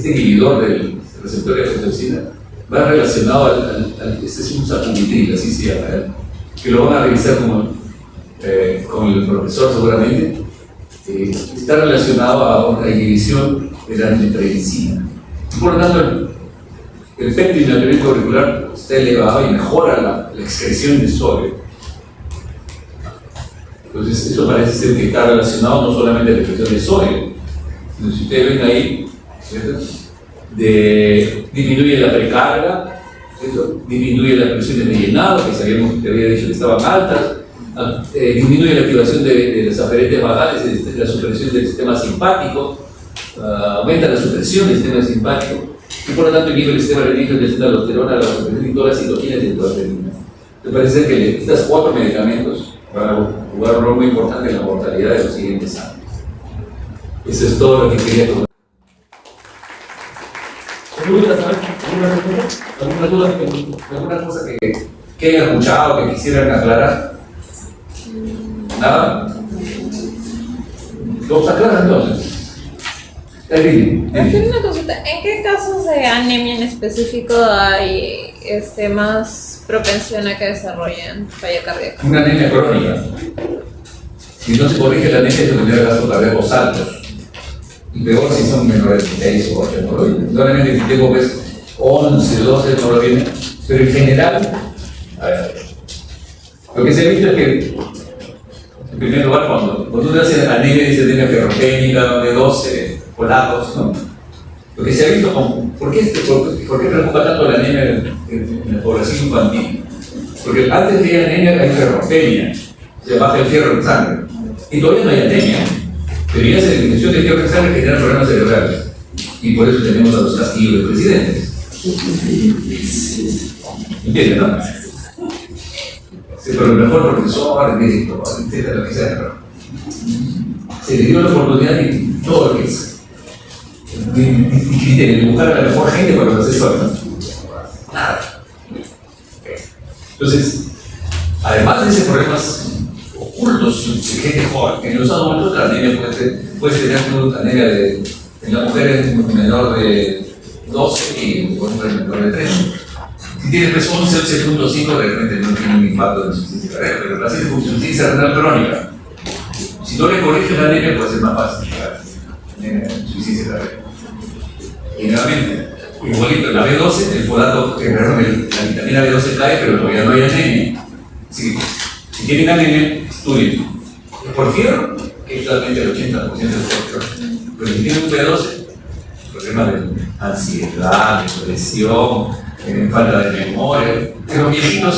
inhibidor del receptor de angiotensina va relacionado este es un sacubitril, así se llama, que lo van a revisar con el profesor seguramente. Está relacionado a una inhibición de la angiotensina. Por lo tanto, el efecto inhibitorio auricular está elevado y mejora la excreción de sodio. Entonces, eso parece ser que está relacionado no solamente a la excreción de sodio, sino si ustedes ven ahí, ¿cierto? Disminuye la precarga, ¿cierto? Disminuye las presiones de llenado, que sabíamos que había dicho que estaban altas. Disminuye la activación de los aferentes basales, la supresión del sistema simpático, aumenta la supresión del sistema simpático y por lo tanto inhibe el sistema renino de la aldosterona, la supresión y todas las citoquinas y todas las renina. Me parece que estos 4 medicamentos van a jugar un rol muy importante en la mortalidad de los siguientes años. Eso es todo lo que quería contar. ¿Alguna cosa que hayan escuchado, que quisieran aclarar? ¿Nada? ¿Lo aclaran entonces? Una cosita, ¿en qué casos de anemia en específico hay más propensión a que desarrollen falla cardíaca? Una anemia crónica. Si no se corrige la anemia, se tendrá gastos cardíacos altos. Y peor si son menores de 6 o 8 hemoglobina. Solamente si tengo 11, 12 hemoglobina, pero en general, a ver, lo que se ha visto es que En primer lugar, cuando uno hace anemia, dice anemia ferropénica, B12, colatos, ¿no? Lo que se ha visto como, ¿por qué preocupa tanto la anemia en la población infantil? Porque antes de la anemia hay ferropenia, se baja el fierro en sangre. Y todavía no hay anemia, pero ya la disminución de fierro en sangre genera problemas cerebrales. Y por eso tenemos a los castigos de presidentes. ¿Entienden, no? Sí, pero el mejor profesor, médico, etcétera, lo que sea, ¿no? Se le dio la oportunidad de todo lo que es. De buscar a la mejor gente para los asesores, ¿no? Nada. Entonces, además de esos problemas ocultos de gente joven, en los adultos la anemia puede tener una anemia en la mujer es menor de 12 y en el hombre menor de 13. Si tiene peso 11, 11.5, de repente no tiene un impacto en la insuficiencia cardíaca, pero la insuficiencia renal crónica, si no le corrige la anemia, puede ser más fácil la insuficiencia cardíaca. Generalmente, igualito, la B12, el folato, la vitamina B12 cae, pero todavía no hay anemia. Si tienen anemia, estudien. Por fierro, que es totalmente el 80% del fierro. Pero si tienen un B12, problemas de ansiedad, depresión, falta de memoria. Pero los viejitos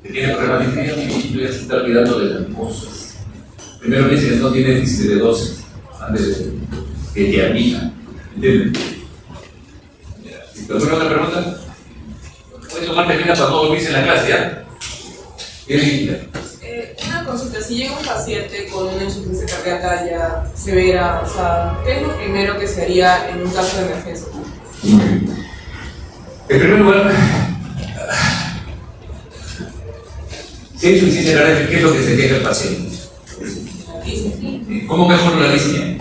que tienen problemas de ingeniería, mi viejito ya se está olvidando de las cosas. Primero me dicen que no tiene déficit de B12, antes de tiamina. ¿Entienden? ¿Alguna otra pregunta? Puedes tomar termina para no dormirse en la clase, ¿ya? Una consulta, si llega un paciente con una insuficiencia cardíaca ya severa, o sea, ¿qué es lo primero que se haría en un caso de emergencia? En primer lugar, si hay insuficiencia cardíaca, ¿qué es lo que se queja el paciente? ¿Cómo mejora la disnea?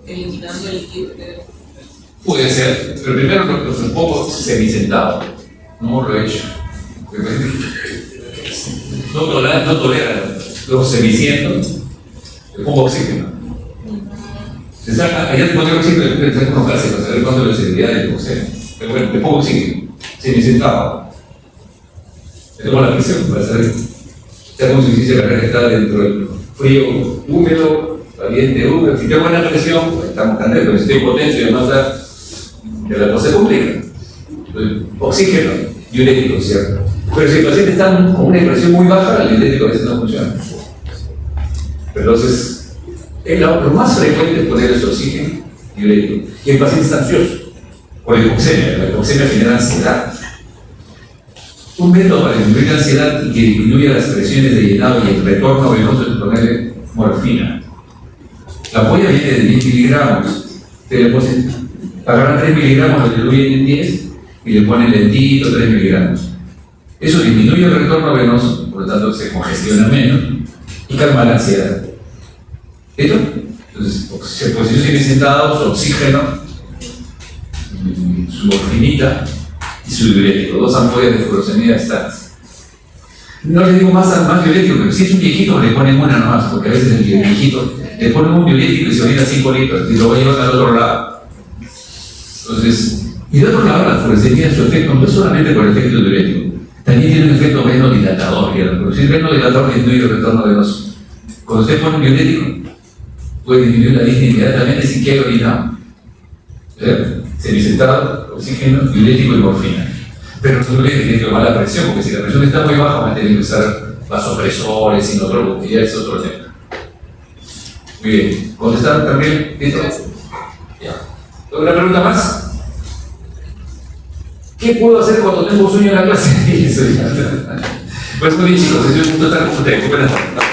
Eliminando el líquido. Puede ser, pero primero lo pongo semisentado, no lo he hecho. No tolera los semicientos, le pongo oxígeno. Se saca, allá te pone oxígeno, le saca unos gases para saber cuándo la seguridad del oxígeno. Pero bueno, le pongo oxígeno, semisentado. Le tomo la presión para saber si hay insuficiencia cardíaca que está dentro del frío, húmedo, caliente, húmedo. Si tengo buena presión, pues estamos candidatos, pero si estoy hipotenso y además de la cosa complica. Entonces, oxígeno, diurético, ¿cierto? Pero si el paciente está con una presión muy baja, el diurético a veces no funciona. Entonces, lo más frecuente es poner el oxígeno diurético. Y el paciente está ansioso por la hipoxemia genera ansiedad. Un método para disminuir la ansiedad y que disminuya las presiones de llenado y el retorno venoso es ponerle morfina. La polla viene de 10 miligramos. Agarran 3 miligramos, lo diluyen en 10 y le ponen lentito 3 miligramos. Eso disminuye el retorno venoso, por lo tanto se congestiona menos y calma la ansiedad. ¿Esto? Entonces, posición semisentado, su oxígeno, su morfinita y su diurético, 2 ampollas de furosemida estatis. No le digo más diurético, pero si es un viejito le ponen una nomás, porque a veces el viejito le ponen un diurético y se orina 5 litros y lo va a llevar al otro lado. Entonces, y de otro lado, la furosemida, su efecto no es solamente por el efecto diurético, también tiene un efecto venodilatador, que al producir venodilatador disminuye el retorno venoso. Cuando usted pone un diurético, puede disminuir la disnea inmediatamente sin que haya orinado. Semisentado, oxígeno, diurético y morfina. Pero no le tiene que tomar la presión, porque si la presión está muy baja, va a tener que usar vasopresores, sinotropos, que ya es otro tema. Muy bien. ¿Contestaron también? ¿Listo? Ya. ¿Alguna pregunta más? ¿Qué puedo hacer cuando tengo sueño en la clase? Pues muy bien, chicos, es un gusto estar con ustedes. Buenas tardes.